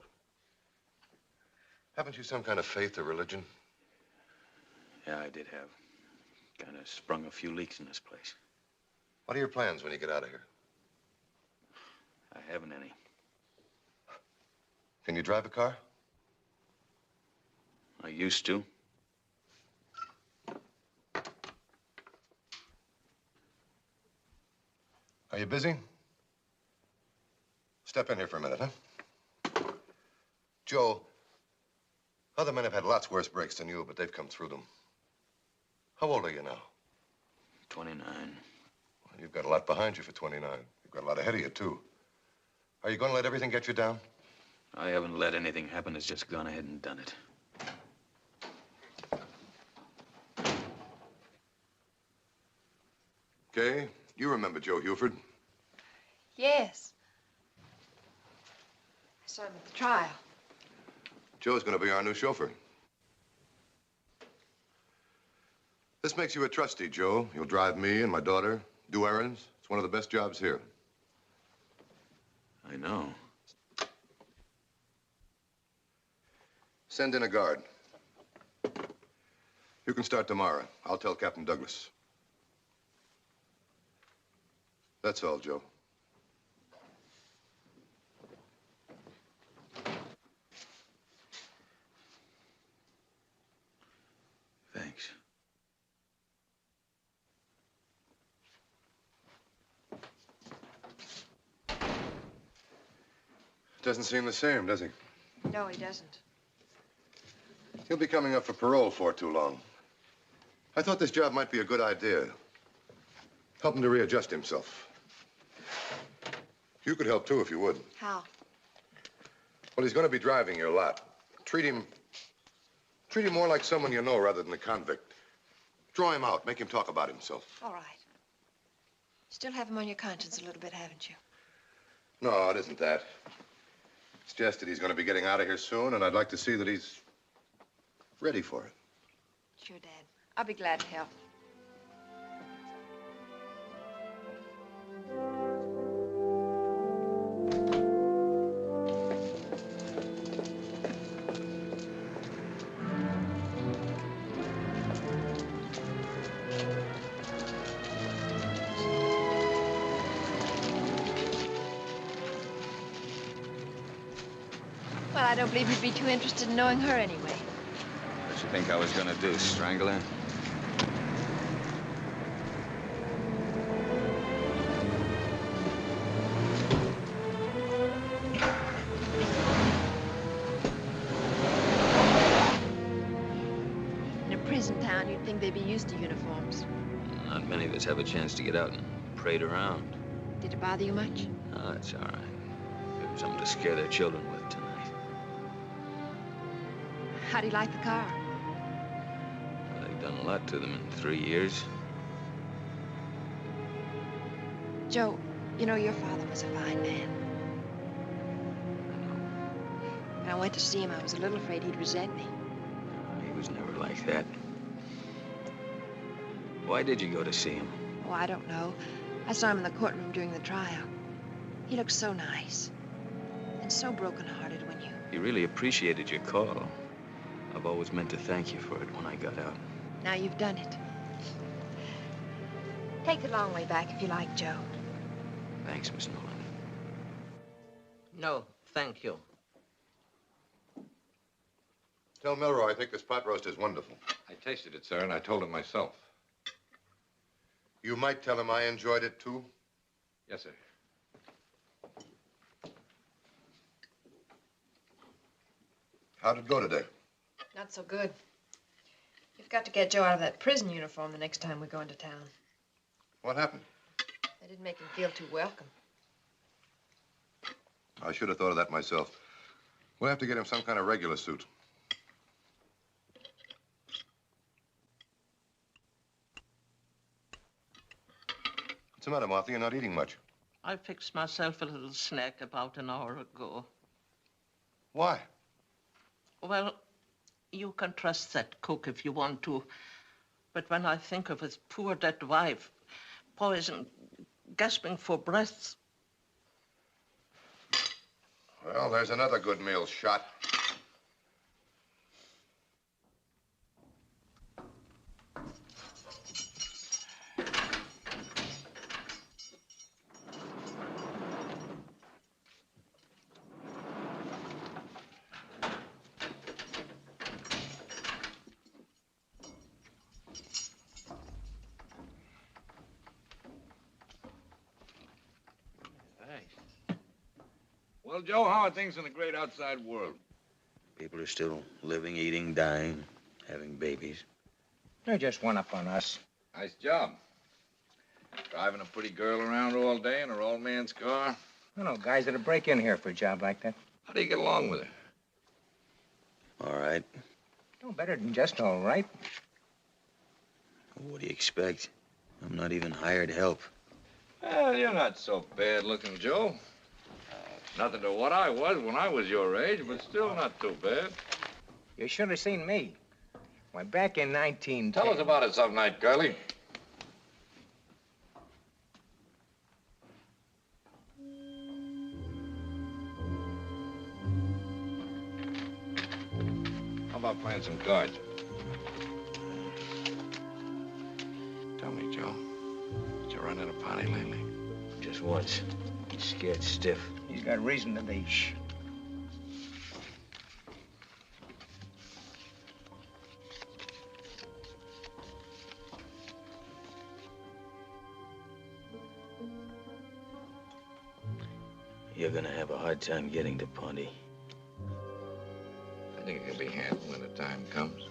haven't you some kind of faith or religion? Yeah, I did have. Kind of sprung a few leaks in this place. What are your plans when you get out of here? I haven't any. Can you drive a car? I used to. Are you busy? Step in here for a minute, huh? Joe, other men have had lots worse breaks than you, but they've come through them. How old are you now? 29. Well, you've got a lot behind you for 29. You've got a lot ahead of you, too. Are you going to let everything get you down? I haven't let anything happen. It's just gone ahead and done it. Okay, you remember Joe Huford? Yes. I saw him at the trial. Joe's going to be our new chauffeur. This makes you a trustee, Joe. You'll drive me and my daughter, do errands. It's one of the best jobs here. I know. Send in a guard. You can start tomorrow. I'll tell Captain Douglas. That's all, Joe. Thanks. Doesn't seem the same, does he? No, he doesn't. He'll be coming up for parole for too long. I thought this job might be a good idea. Help him to readjust himself. You could help, too, if you would. How? Well, he's going to be driving your lot. Treat him more like someone you know rather than a convict. Draw him out. Make him talk about himself. All right. Still have him on your conscience a little bit, haven't you? No, it isn't that. It's just that he's going to be getting out of here soon, and I'd like to see that he's ready for it. Sure, Dad. I'll be glad to help. Well, I don't believe you'd be too interested in knowing her anyway. What you think I was gonna do, strangle her? In a prison town, you'd think they'd be used to uniforms. Not many of us have a chance to get out and parade around. Did it bother you much? Oh, it's all right. Give them something to scare their children with tonight. How do you like the car? Well, they've done a lot to them in 3 years. Joe, you know, your father was a fine man. When I went to see him, I was a little afraid he'd resent me. He was never like that. Why did you go to see him? Oh, I don't know. I saw him in the courtroom during the trial. He looked so nice and so broken-hearted when you... He really appreciated your call. I've always meant to thank you for it when I got out. Now you've done it. Take the long way back if you like, Joe. Thanks, Miss Knowland. No, thank you. Tell Milroy I think this pot roast is wonderful. I tasted it, sir, and I told him myself. You might tell him I enjoyed it, too. Yes, sir. How'd it go today? Not so good. You've got to get Joe out of that prison uniform the next time we go into town. What happened? They didn't make him feel too welcome. I should have thought of that myself. We'll have to get him some kind of regular suit. What's the matter, Martha? You're not eating much. I fixed myself a little snack about an hour ago. Why? Well, you can trust that cook if you want to. But when I think of his poor dead wife, poisoned, gasping for breath... Well, there's another good meal shot. Well, Joe, how are things in the great outside world? People are still living, eating, dying, having babies. They're just one up on us. Nice job. Driving a pretty girl around all day in her old man's car. I know guys that'll break in here for a job like that. How do you get along with her? All right. No better than just all right. What do you expect? I'm not even hired help. Well, you're not so bad looking, Joe. Nothing to what I was when I was your age, but still not too bad. You should have seen me. Why, back in 1910... Tell us about it some night, Curly. How about playing some cards? Tell me, Joe, did you run into Ponti lately? Just once. He's scared stiff. He's got reason to be. Shh. You're gonna have a hard time getting to Ponti. I think it can be handled when the time comes.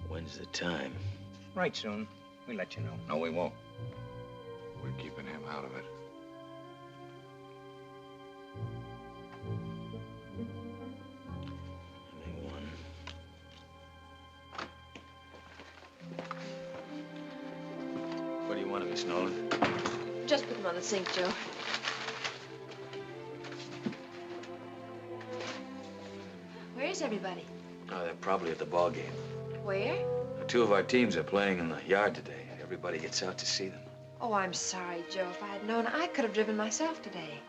When's the time? Right soon. We'll let you know. No, we won't. We're keeping him out of it. What do you want, Miss Knowland? Just put them on the sink, Joe. Where is everybody? Oh, they're probably at the ball game. Where? Two of our teams are playing in the yard today. Everybody gets out to see them. Oh, I'm sorry, Joe. If I had known, I could have driven myself today.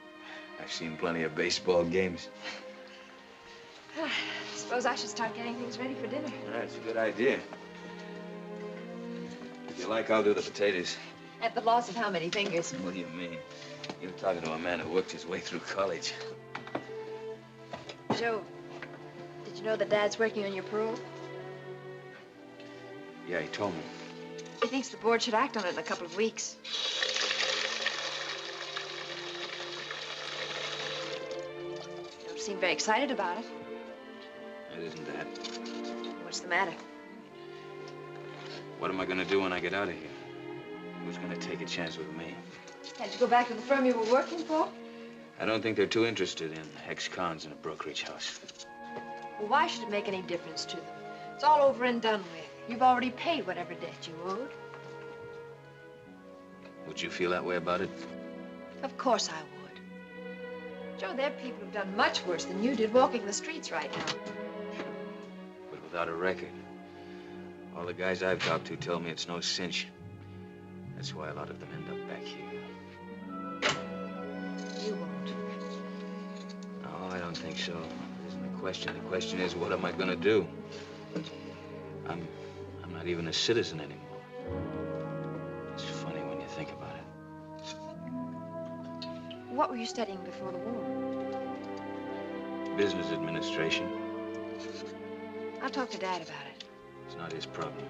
I've seen plenty of baseball games. Suppose I should start getting things ready for dinner. That's a good idea. If you like, I'll do the potatoes. At the loss of how many fingers? What do you mean? You're talking to a man who worked his way through college. Joe, did you know that Dad's working on your parole? Yeah, he told me. He thinks the board should act on it in a couple of weeks. You don't seem very excited about it. It isn't that. What's the matter? What am I gonna do when I get out of here? Who's gonna take a chance with me? Had you go back to the firm you were working for? I don't think they're too interested in ex-cons in a brokerage house. Well, why should it make any difference to them? It's all over and done with. You've already paid whatever debt you owed. Would you feel that way about it? Of course I would. Joe, there are people who've done much worse than you did walking the streets right now. But without a record. All the guys I've talked to tell me it's no cinch. That's why a lot of them end up back here. You won't. No, I don't think so. That isn't the question. The question is, what am I gonna do? I'm not even a citizen anymore. It's funny when you think about it. What were you studying before the war? Business administration. I'll talk to Dad about it. It's not his problem.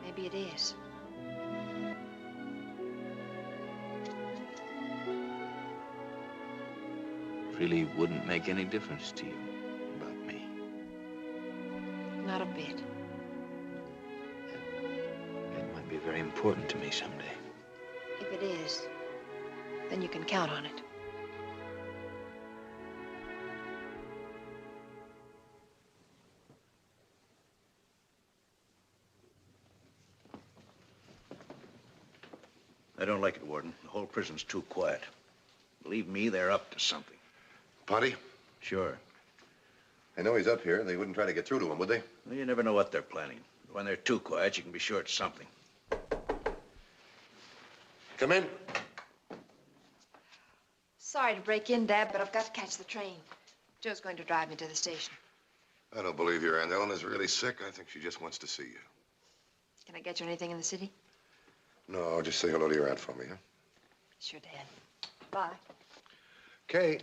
Maybe it is. It really wouldn't make any difference to you about me. Not a bit. It might be very important to me someday. If it is, then you can count on it. I don't like it, Warden. The whole prison's too quiet. Believe me, they're up to something. Ponti? Sure. I know he's up here. They wouldn't try to get through to him, would they? Well, you never know what they're planning. When they're too quiet, you can be sure it's something. Come in. Sorry to break in, Dad, but I've got to catch the train. Joe's going to drive me to the station. I don't believe your Aunt Ellen is really sick. I think she just wants to see you. Can I get you anything in the city? No, just say hello to your aunt for me, huh? Sure, Dad. Bye. Kay.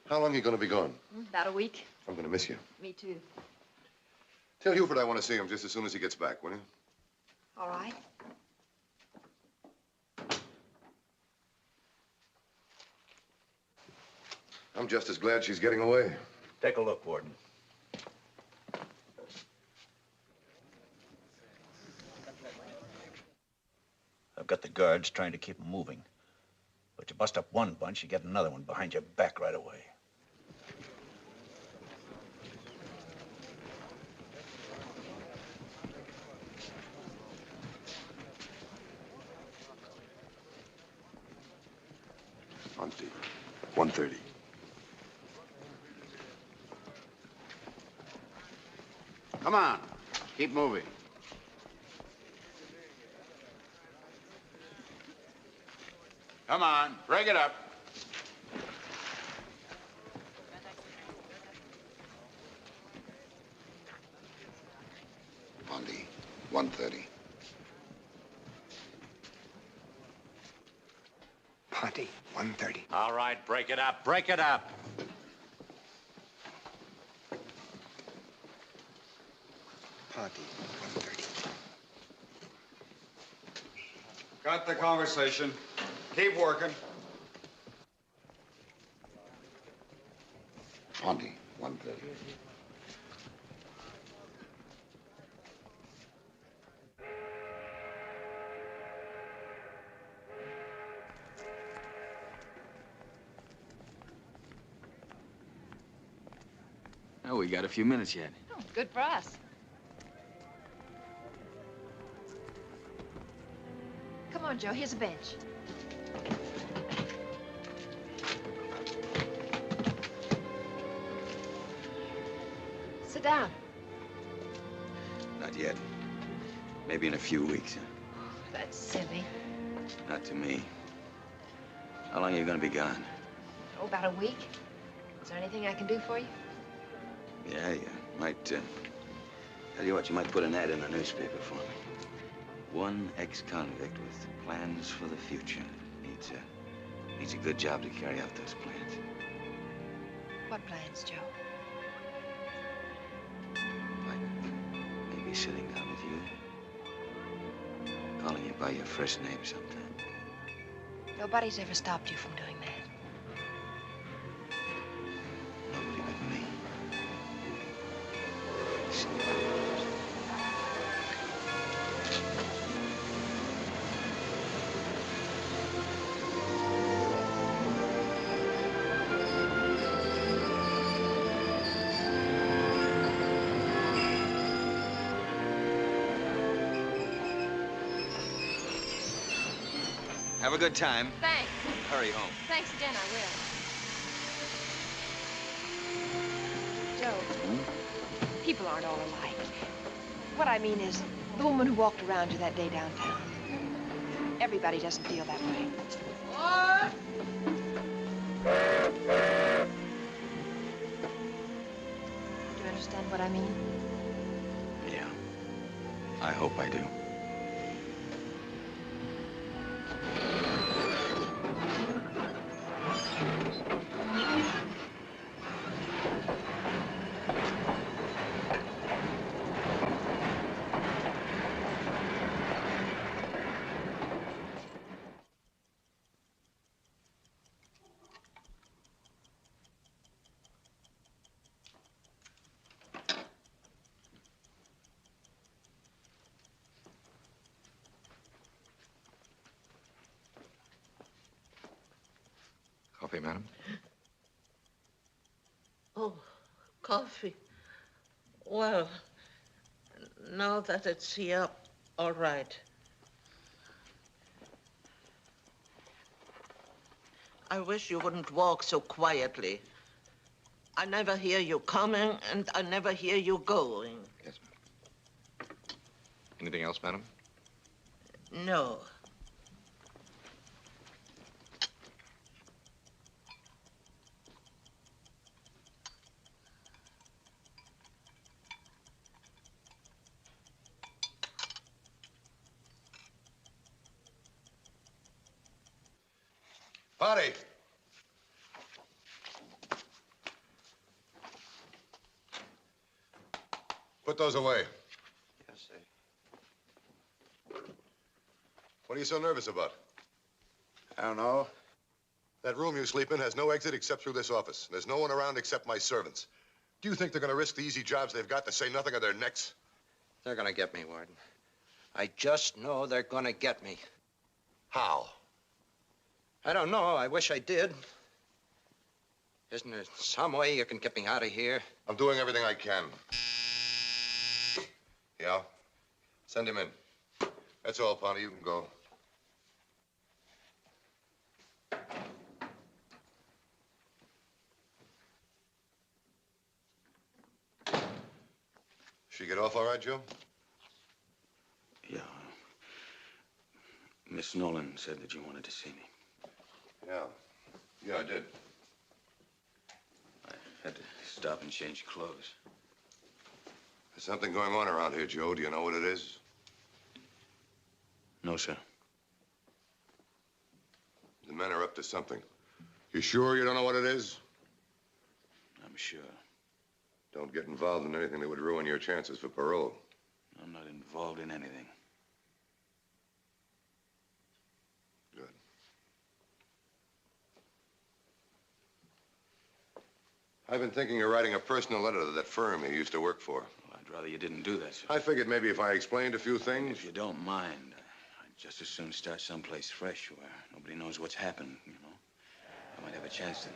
How long are you going to be gone? About a week. I'm going to miss you. Me too. Tell Huford I want to see him just as soon as he gets back, will you? All right. I'm just as glad she's getting away. Take a look, Warden. I've got the guards trying to keep them moving. But you bust up one bunch, you get another one behind your back right away. Ponti, 1:30. Come on. Keep moving. Come on. Break it up. Ponti, 1:30. Ponti, 1:30. All right, break it up. Break it up. Ponti, 1:30. Cut the conversation. Keep working. Ponti, 1:30. Oh, we got a few minutes yet. Oh, good for us. Come on, Joe. Here's a bench. Sit down. Not yet. Maybe in a few weeks. That's silly. Not to me. How long are you gonna be gone? Oh, about a week. Is there anything I can do for you? Yeah, you might, tell you what, you might put an ad in the newspaper for me. One ex-convict with plans for the future. Needs a good job to carry out those plans. What plans, Joe? Maybe sitting down with you. Calling you by your first name sometime. Nobody's ever stopped you from doing that. Nobody but me. Have a good time. Thanks. Hurry home. Thanks again, I will. Joe, people aren't all alike. What I mean is, The woman who walked around you that day downtown. Everybody doesn't feel that way. What? Do you understand what I mean? Yeah. I hope I do. Coffee, madam? Oh, coffee. Well, now that it's here, all right. I wish you wouldn't walk so quietly. I never hear you coming, and I never hear you going. Yes, ma'am. Anything else, madam? No. Ponti! Put those away. Yes, sir. What are you so nervous about? I don't know. That room you sleep in has no exit except through this office. There's no one around except my servants. Do you think they're going to risk the easy jobs they've got to say nothing of their necks? They're gonna get me, Warden. I just know they're gonna get me. How? I don't know. I wish I did. Isn't there some way you can get me out of here? I'm doing everything I can. Yeah? Send him in. That's all, Ponti. You can go. She get off all right, Joe? Yeah. Miss Knowland said that you wanted to see me. Yeah, I did. I had to stop and change clothes. There's something going on around here, Joe. Do you know what it is? No, sir. The men are up to something. You sure you don't know what it is? I'm sure. Don't get involved in anything that would ruin your chances for parole. I'm not involved in anything. Good. I've been thinking of writing a personal letter to that firm you used to work for. Well, I'd rather you didn't do that, sir. I figured maybe if I explained a few things... If you don't mind, I'd just as soon start someplace fresh where nobody knows what's happened, you know? I might have a chance to...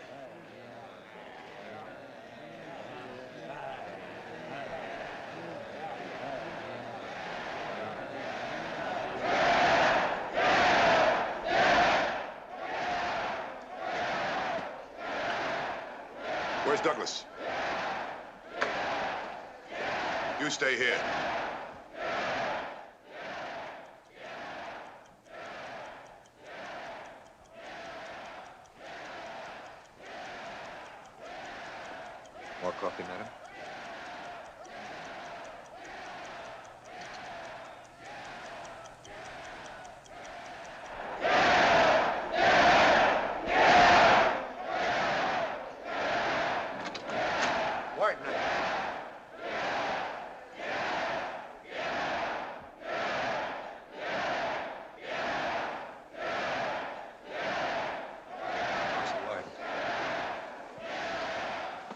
Where's Douglas? You stay here. More coffee, madam?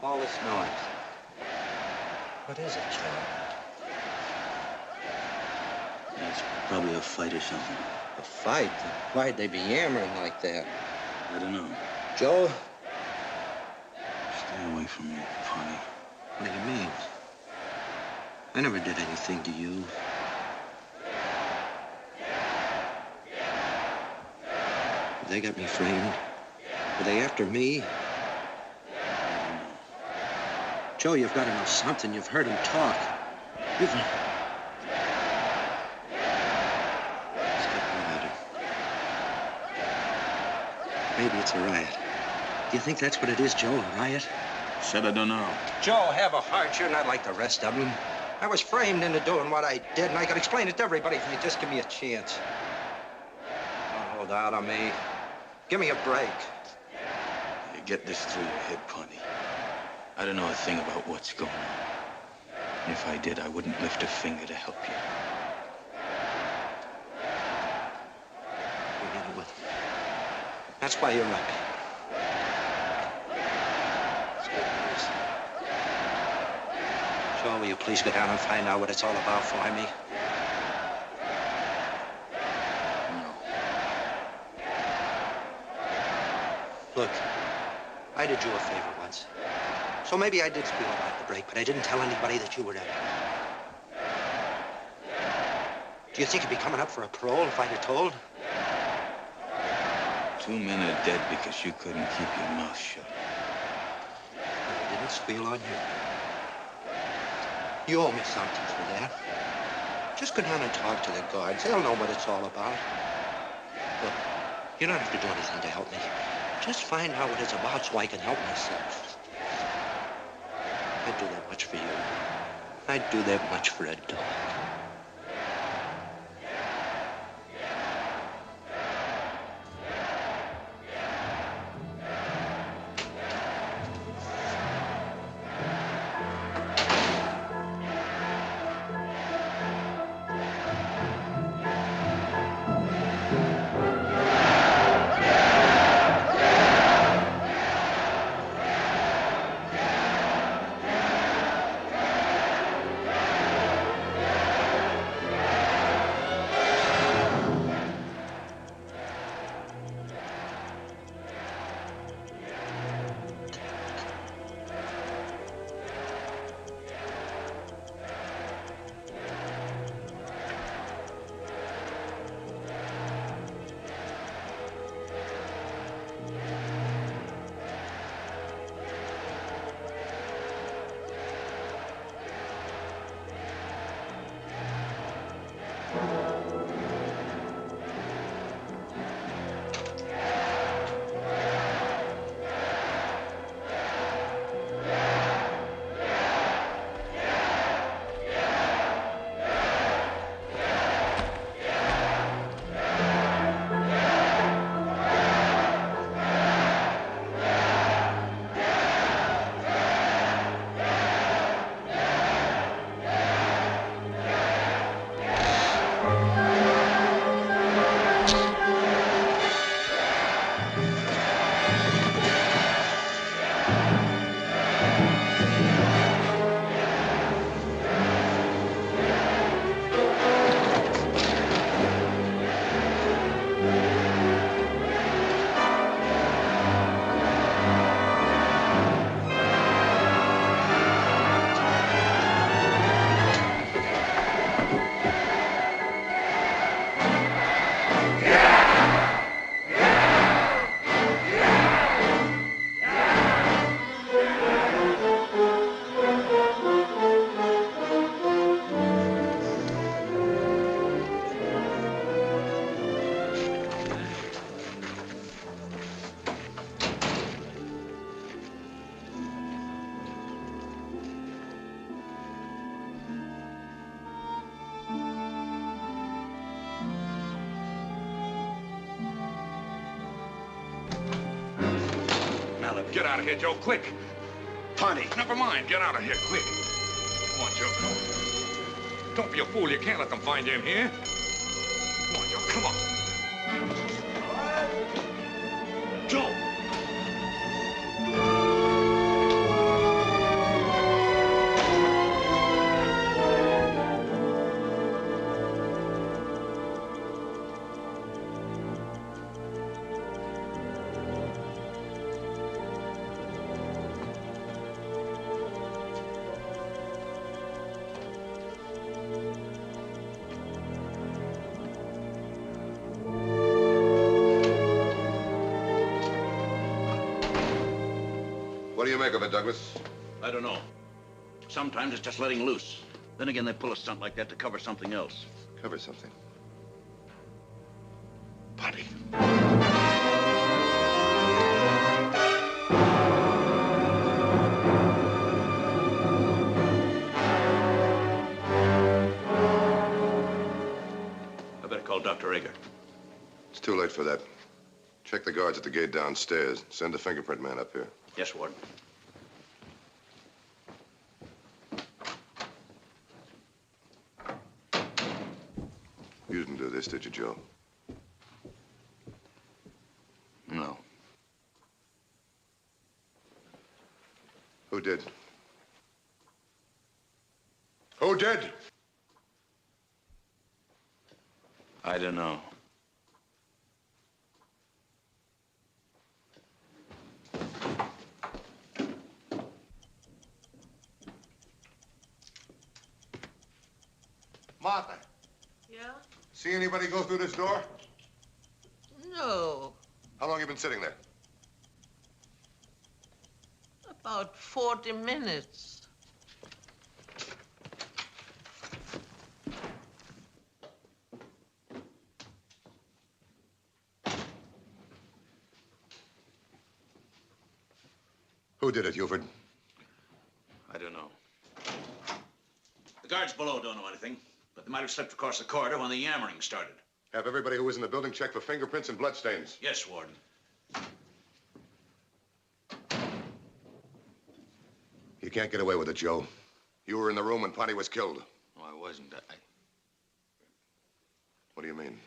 All this noise. What is it, Joe? It's probably a fight or something. A fight? Why'd they be yammering like that? I don't know. Joe? Stay away from me, Ponti. What do you mean? I never did anything to you. They got me framed. Were they after me? Joe, you've got to know something. You've heard him talk. Maybe it's a riot. Do you think that's what it is, Joe, a riot? Said I don't know. Joe, have a heart. You're not like the rest of them. I was framed into doing what I did, and I could explain it to everybody if you just give me a chance. Don't hold out on me. Give me a break. You get this through your head, Ponti. I don't know a thing about what's going on. And if I did, I wouldn't lift a finger to help you. You need it with me. That's why you're lucky. Joe, will you please go down and find out what it's all about for me? No. Look, I did you a favor once. So maybe I did squeal about the break, but I didn't tell anybody that you were there. Do you think you'd be coming up for a parole if I'd have told? 2 men are dead because you couldn't keep your mouth shut. I didn't squeal on you. You owe me something for that. Just go down and talk to the guards. They'll know what it's all about. Look, you don't have to do anything to help me. Just find out what it's about so I can help myself. I'd do that much for you. I'd do that much for a dog. Get out of here, Joe, quick. Ponti. Never mind. Get out of here, quick. Come on, Joe, come on. Don't be a fool. You can't let them find you in here. Come on, Joe, come on. Joe! What do you make of it, Douglas? I don't know. Sometimes it's just letting loose. Then again, they pull a stunt like that to cover something else. Cover something. Ponti. I better call Dr. Ager. It's too late for that. Check the guards at the gate downstairs. Send a fingerprint man up here. Yes, Warden. You didn't do this, did you, Joe? No. Who did? Who did? I don't know. Martha, Yeah? see anybody go through this door? No. How long you been sitting there? About 40 minutes. Who did it, Huford? I don't know. The guards below don't know anything, but they might have slipped across the corridor when the yammering started. Have everybody who was in the building checked for fingerprints and bloodstains. Yes, Warden. You can't get away with it, Joe. You were in the room when Ponti was killed. No, I wasn't. What do you mean?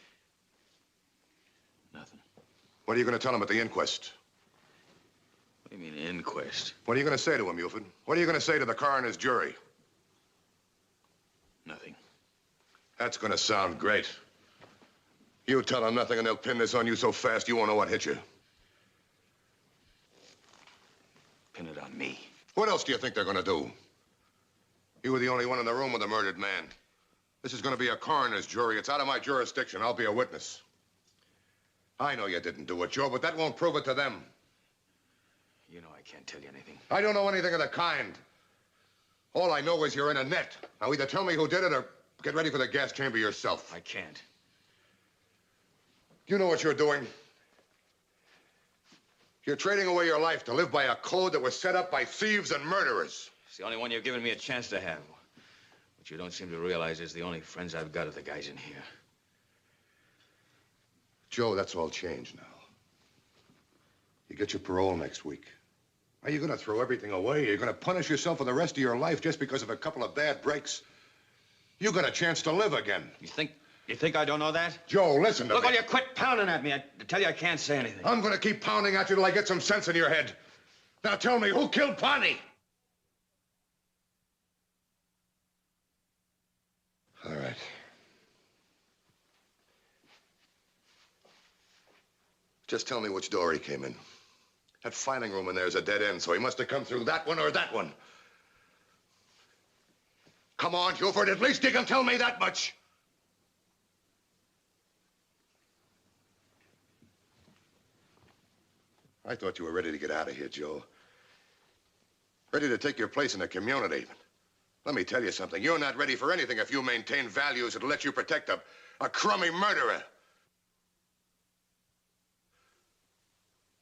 Nothing. What are you going to tell him at the inquest? What do you mean, inquest? What are you going to say to him, Huford? What are you going to say to the coroner's jury? Nothing. That's going to sound great. You tell them nothing and they'll pin this on you so fast you won't know what hit you. Pin it on me. What else do you think they're going to do? You were the only one in the room with the murdered man. This is going to be a coroner's jury. It's out of my jurisdiction. I'll be a witness. I know you didn't do it, Joe, but that won't prove it to them. You know I can't tell you anything. I don't know anything of the kind. All I know is you're in a net. Now either tell me who did it or get ready for the gas chamber yourself. I can't. You know what you're doing? You're trading away your life to live by a code that was set up by thieves and murderers. It's the only one you've given me a chance to have. What you don't seem to realize is the only friends I've got are the guys in here. Joe, that's all changed now. You get your parole next week. Are you going to throw everything away? You're going to punish yourself for the rest of your life just because of a couple of bad breaks? You got a chance to live again. You think I don't know that? Joe, listen to me. Look, will you quit pounding at me? I tell you I can't say anything. I'm going to keep pounding at you till I get some sense in your head. Now tell me, who killed Ponti? All right. Just tell me which door he came in. That filing room in there is a dead end, so he must have come through that one or that one. Come on, Huford, at least you can tell me that much. I thought you were ready to get out of here, Joe. Ready to take your place in the community. Let me tell you something. You're not ready for anything if you maintain values that'll let you protect a crummy murderer.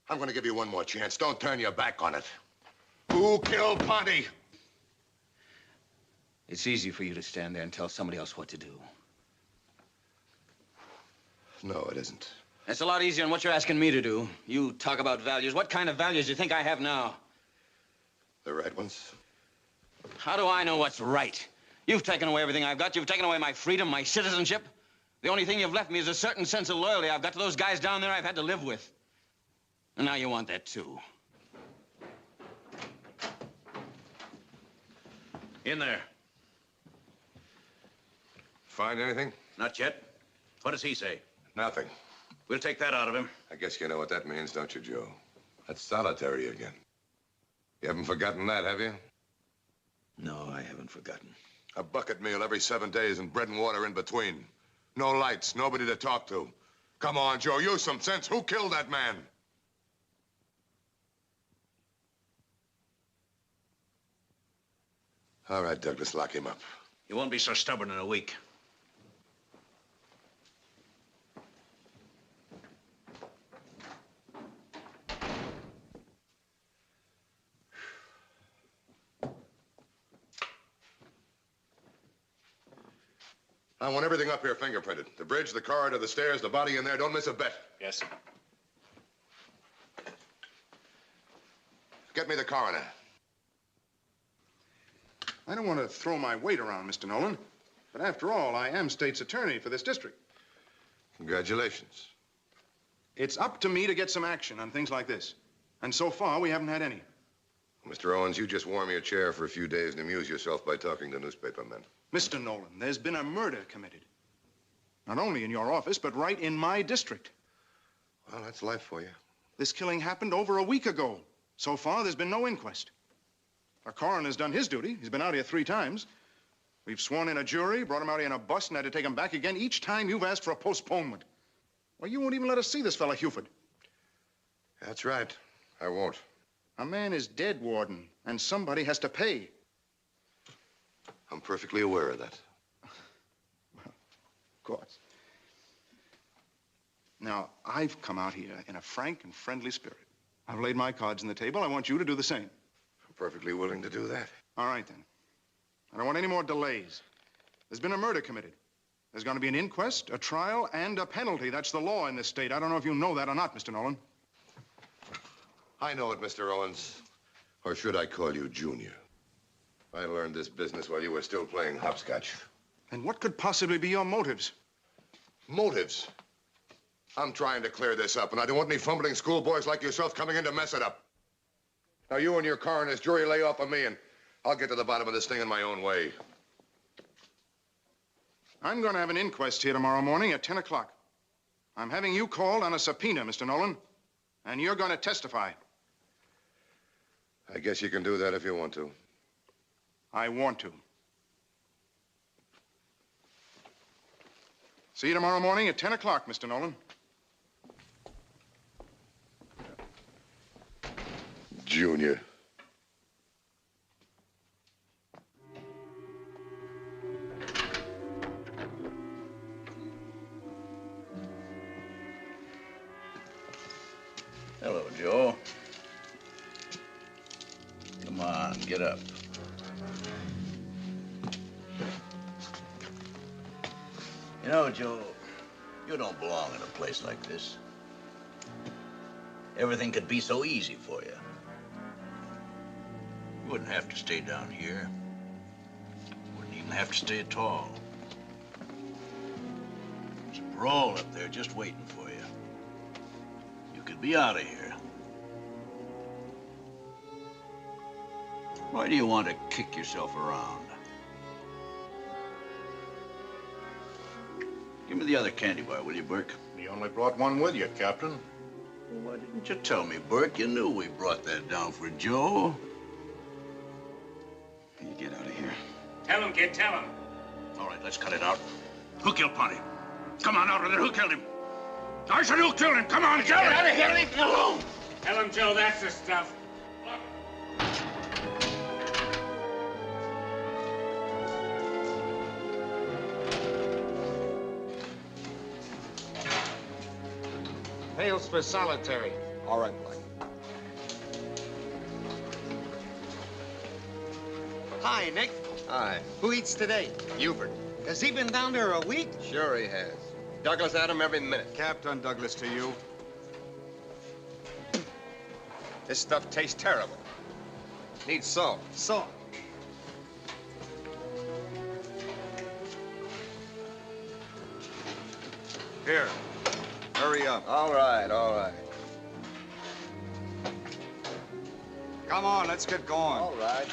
I'm going to give you one more chance. Don't turn your back on it. Who killed Ponti? It's easy for you to stand there and tell somebody else what to do. No, it isn't. That's a lot easier than what you're asking me to do. You talk about values. What kind of values do you think I have now? The right ones? How do I know what's right? You've taken away everything I've got. You've taken away my freedom, my citizenship. The only thing you've left me is a certain sense of loyalty I've got to those guys down there I've had to live with. And now you want that, too. In there. Find anything? Not yet. What does he say? Nothing. We'll take that out of him. I guess you know what that means, don't you, Joe? That's solitary again. You haven't forgotten that, have you? No, I haven't forgotten. A bucket meal every 7 days and bread and water in between. No lights, nobody to talk to. Come on, Joe, use some sense. Who killed that man? All right, Douglas, lock him up. You won't be so stubborn in a week. I want everything up here fingerprinted. The bridge, the corridor, the stairs, the body in there. Don't miss a bit. Yes, sir. Get me the coroner. I don't want to throw my weight around, Mr. Knowland, but after all, I am state's attorney for this district. Congratulations. It's up to me to get some action on things like this. And so far, we haven't had any. Mr. Owens, you just warm your chair for a few days and amuse yourself by talking to newspapermen. Mr. Knowland, there's been a murder committed. Not only in your office, but right in my district. Well, that's life for you. This killing happened over a week ago. So far, there's been no inquest. Our coroner's done his duty. He's been out here 3 times. We've sworn in a jury, brought him out here in a bus, and had to take him back again each time you've asked for a postponement. Well, you won't even let us see this fella, Huford. That's right. I won't. A man is dead, Warden, and somebody has to pay. I'm perfectly aware of that. Well, of course. Now, I've come out here in a frank and friendly spirit. I've laid my cards on the table. I want you to do the same. I'm perfectly willing to do that. All right, then. I don't want any more delays. There's been a murder committed. There's going to be an inquest, a trial, and a penalty. That's the law in this state. I don't know if you know that or not, Mr. Knowland. I know it, Mr. Owens. Or should I call you Junior? I learned this business while you were still playing hopscotch. And what could possibly be your motives? Motives? I'm trying to clear this up, and I don't want any fumbling schoolboys like yourself coming in to mess it up. Now, you and your coroner's jury lay off of me, and I'll get to the bottom of this thing in my own way. I'm going to have an inquest here tomorrow morning at 10 o'clock. I'm having you called on a subpoena, Mr. Knowland, and you're going to testify. I guess you can do that if you want to. I want to. See you tomorrow morning at 10 o'clock, Mr. Knowland. Junior. Hello, Joe. Come on, get up. You know, Joe, you don't belong in a place like this. Everything could be so easy for you. You wouldn't have to stay down here. Wouldn't even have to stay at all. There's parole up there just waiting for you. You could be out of here. Why do you want to kick yourself around? Give me the other candy bar, will you, Burke? You only brought one with you, Captain. Well, why didn't you tell me, Burke? You knew we brought that down for Joe. You get out of here. Tell him, kid, tell him. All right, let's cut it out. Who killed Ponti? Come on, out of there. Who killed him? I said who killed him? Come on, Get tell me. out of here, leave me alone. Tell him, Joe, that's the stuff. Pails for solitary. All right, Black. Hi, Nick. Hi. Who eats today? Huford. Has he been down there a week? Sure he has. Douglas at him every minute. Captain Douglas to you. This stuff tastes terrible. Needs salt. Salt. Here. Hurry up. All right, all right. Come on, let's get going. All right.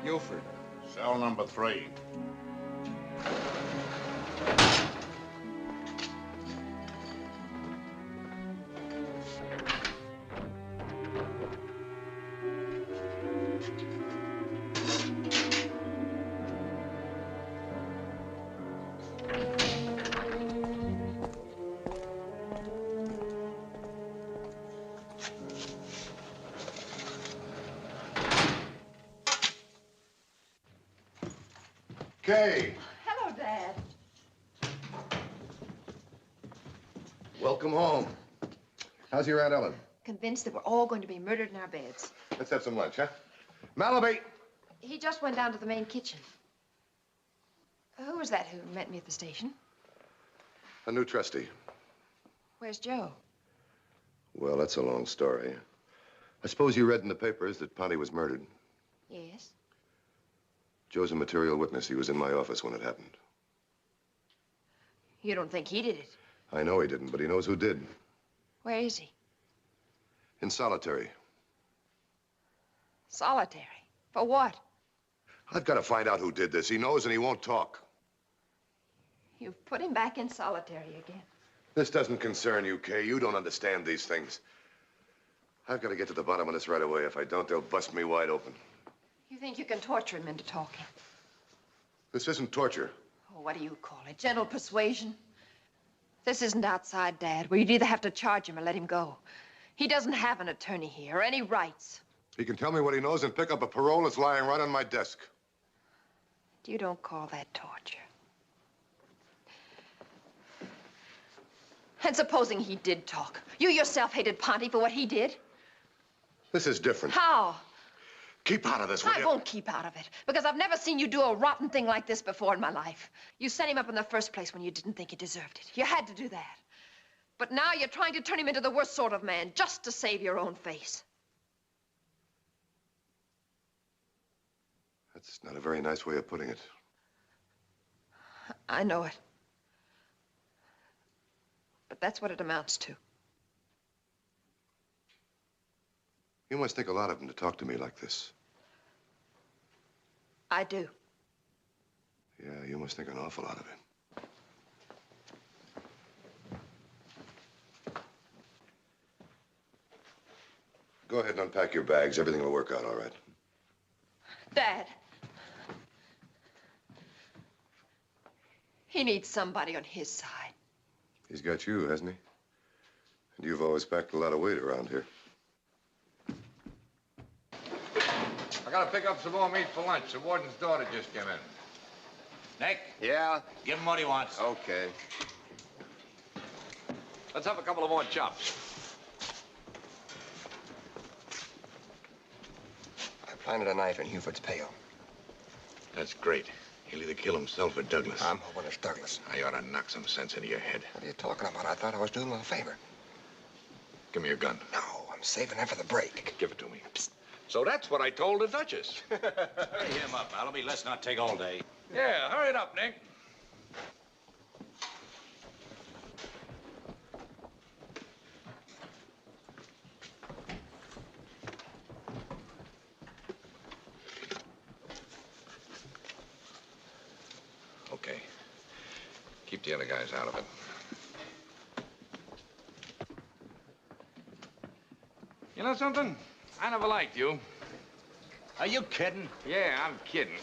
Huford. Cell number 3. Kay, Hello, Dad. welcome home. How's your Aunt Ellen? Convinced that we're all going to be murdered in our beds. Let's have some lunch, huh? Malloby! He just went down to the main kitchen. Who was that who met me at the station? A new trustee. Where's Joe? Well, that's a long story. I suppose you read in the papers that Ponti was murdered. Yes. Joe's a material witness. He was in my office when it happened. You don't think he did it? I know he didn't, but he knows who did. Where is he? In solitary. Solitary. For what? I've got to find out who did this. He knows and he won't talk. You've put him back in solitary again. This doesn't concern you, Kay. You don't understand these things. I've got to get to the bottom of this right away. If I don't, they'll bust me wide open. You think you can torture him into talking? This isn't torture. Oh, what do you call it? Gentle persuasion? This isn't outside, Dad, where you'd either have to charge him or let him go. He doesn't have an attorney here or any rights. He can tell me what he knows and pick up a parole that's lying right on my desk. You don't call that torture. And supposing he did talk. You yourself hated Ponti for what he did? This is different. How? Keep out of this, will I you? won't keep out of it, because I've never seen you do a rotten thing like this before in my life. You sent him up in the first place when you didn't think he deserved it. You had to do that. But now you're trying to turn him into the worst sort of man, just to save your own face. That's not a very nice way of putting it. I know it. But that's what it amounts to. You must think a lot of him to talk to me like this. I do. Yeah, you must think an awful lot of him. Go ahead and unpack your bags. Everything will work out all right. Dad. He needs somebody on his side. He's got you, hasn't he? And you've always packed a lot of weight around here. I gotta pick up some more meat for lunch. The warden's daughter just came in. Nick? Yeah? Give him what he wants. Okay. Let's have a couple of more chops. I planted a knife in Huford's pail. That's great. He'll either kill himself or Douglas. I'm hoping it's Douglas. I ought to knock some sense into your head. What are you talking about? I thought I was doing him a favor. Give me your gun. No, I'm saving that for the break. Give it to me. Psst. So that's what I told the Duchess. Hurry him up, Malloby. Let's not take all day. Yeah, hurry it up, Nick. Okay. Keep the other guys out of it. You know something? I never liked you. Are you kidding? Yeah, I'm kidding.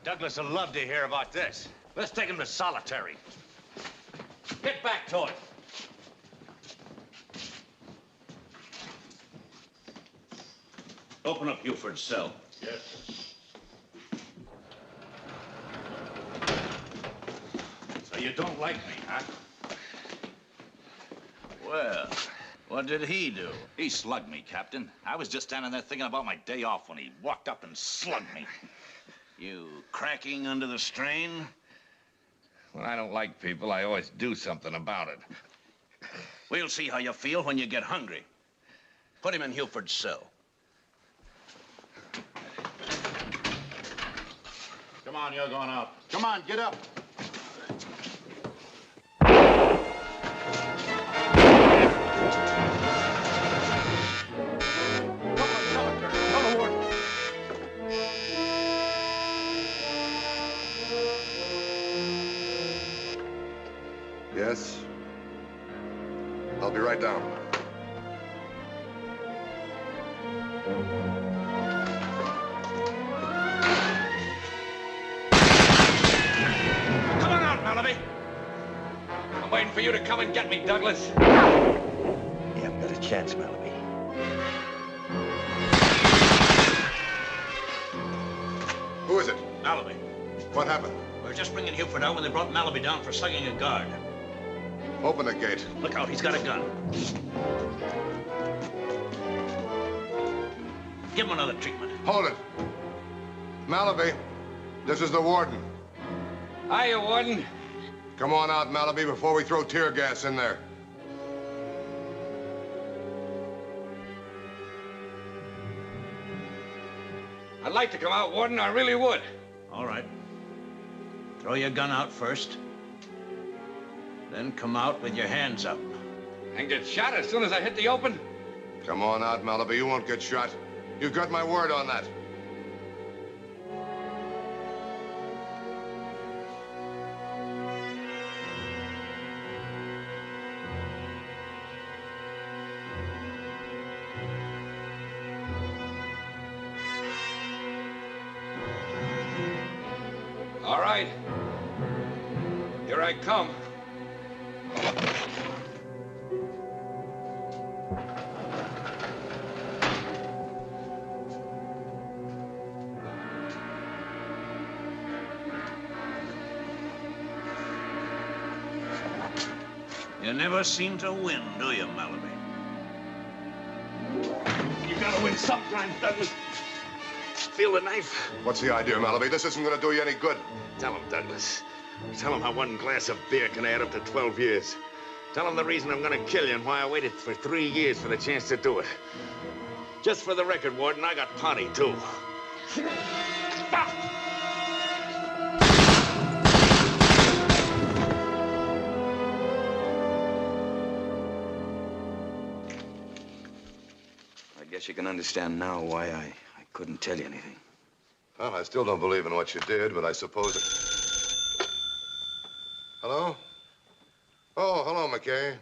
Douglas will love to hear about this. Let's take him to solitary. Get back to it. Open up Huford's cell. Yes. So you don't like me, huh? Well, what did he do? He slugged me, Captain. I was just standing there thinking about my day off when he walked up and slugged me. You cracking under the strain? When I don't like people, I always do something about it. We'll see how you feel when you get hungry. Put him in Huford's cell. Come on, you're going out. Come on, get up. Yes? I'll be right down. Come on out, Malloby. I'm waiting for you to come and get me, Douglas. a chance, Malloby. Who is it? Malloby. What happened? We were just bringing Huford out when they brought Malloby down for slugging a guard. Open the gate. Look out, he's got a gun. Give him another treatment. Hold it. Malloby, this is the warden. Hiya, warden. Come on out, Malloby, before we throw tear gas in there. I'd like to come out, warden. I really would. All right. Throw your gun out first. Then come out with your hands up. And get shot as soon as I hit the open? Come on out, Malloby. You won't get shot. You got my word on that. All right. Here I come. You never seem to win, do you, Malloby? You gotta win sometimes, Douglas. Feel the knife? What's the idea, Malloby? This isn't gonna do you any good. Tell him, Douglas. Tell him how one glass of beer can add up to 12 years. Tell him the reason I'm gonna kill you and why I waited for 3 years for the chance to do it. Just for the record, Warden, I got Ponti, too. I guess you can understand now why I couldn't tell you anything. Well, I still don't believe in what you did, but I suppose it... Hello? Oh, hello, McKay.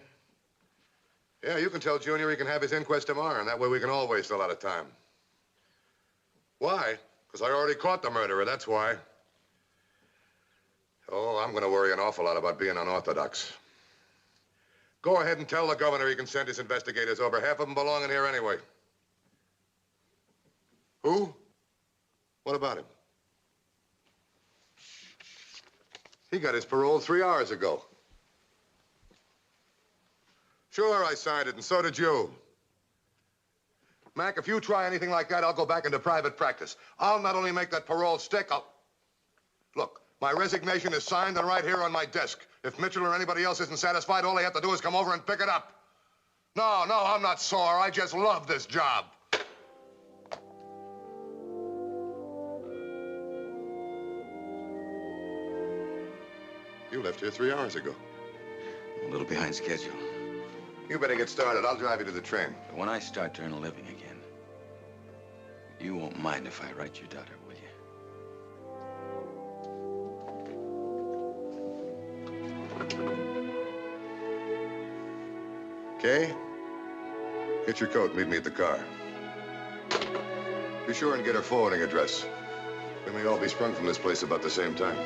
Yeah, you can tell Junior he can have his inquest tomorrow, and that way we can all waste a lot of time. Why? Because I already caught the murderer, that's why. Oh, I'm gonna worry an awful lot about being unorthodox. Go ahead and tell the governor he can send his investigators over. Half of them belong in here anyway. Who? What about him? He got his parole 3 hours ago. Sure, I signed it, and so did you. Mac, if you try anything like that, I'll go back into private practice. I'll not only make that parole stick, Look, my resignation is signed and right here on my desk. If Mitchell or anybody else isn't satisfied, all they have to do is come over and pick it up. No, I'm not sore. I just love this job. You left here 3 hours ago. A little behind schedule. You better get started. I'll drive you to the train. But when I start to earn a living again, you won't mind if I write your daughter, will you? Kay, get your coat. Meet me at the car. Be sure and get her forwarding address. We may all be sprung from this place about the same time.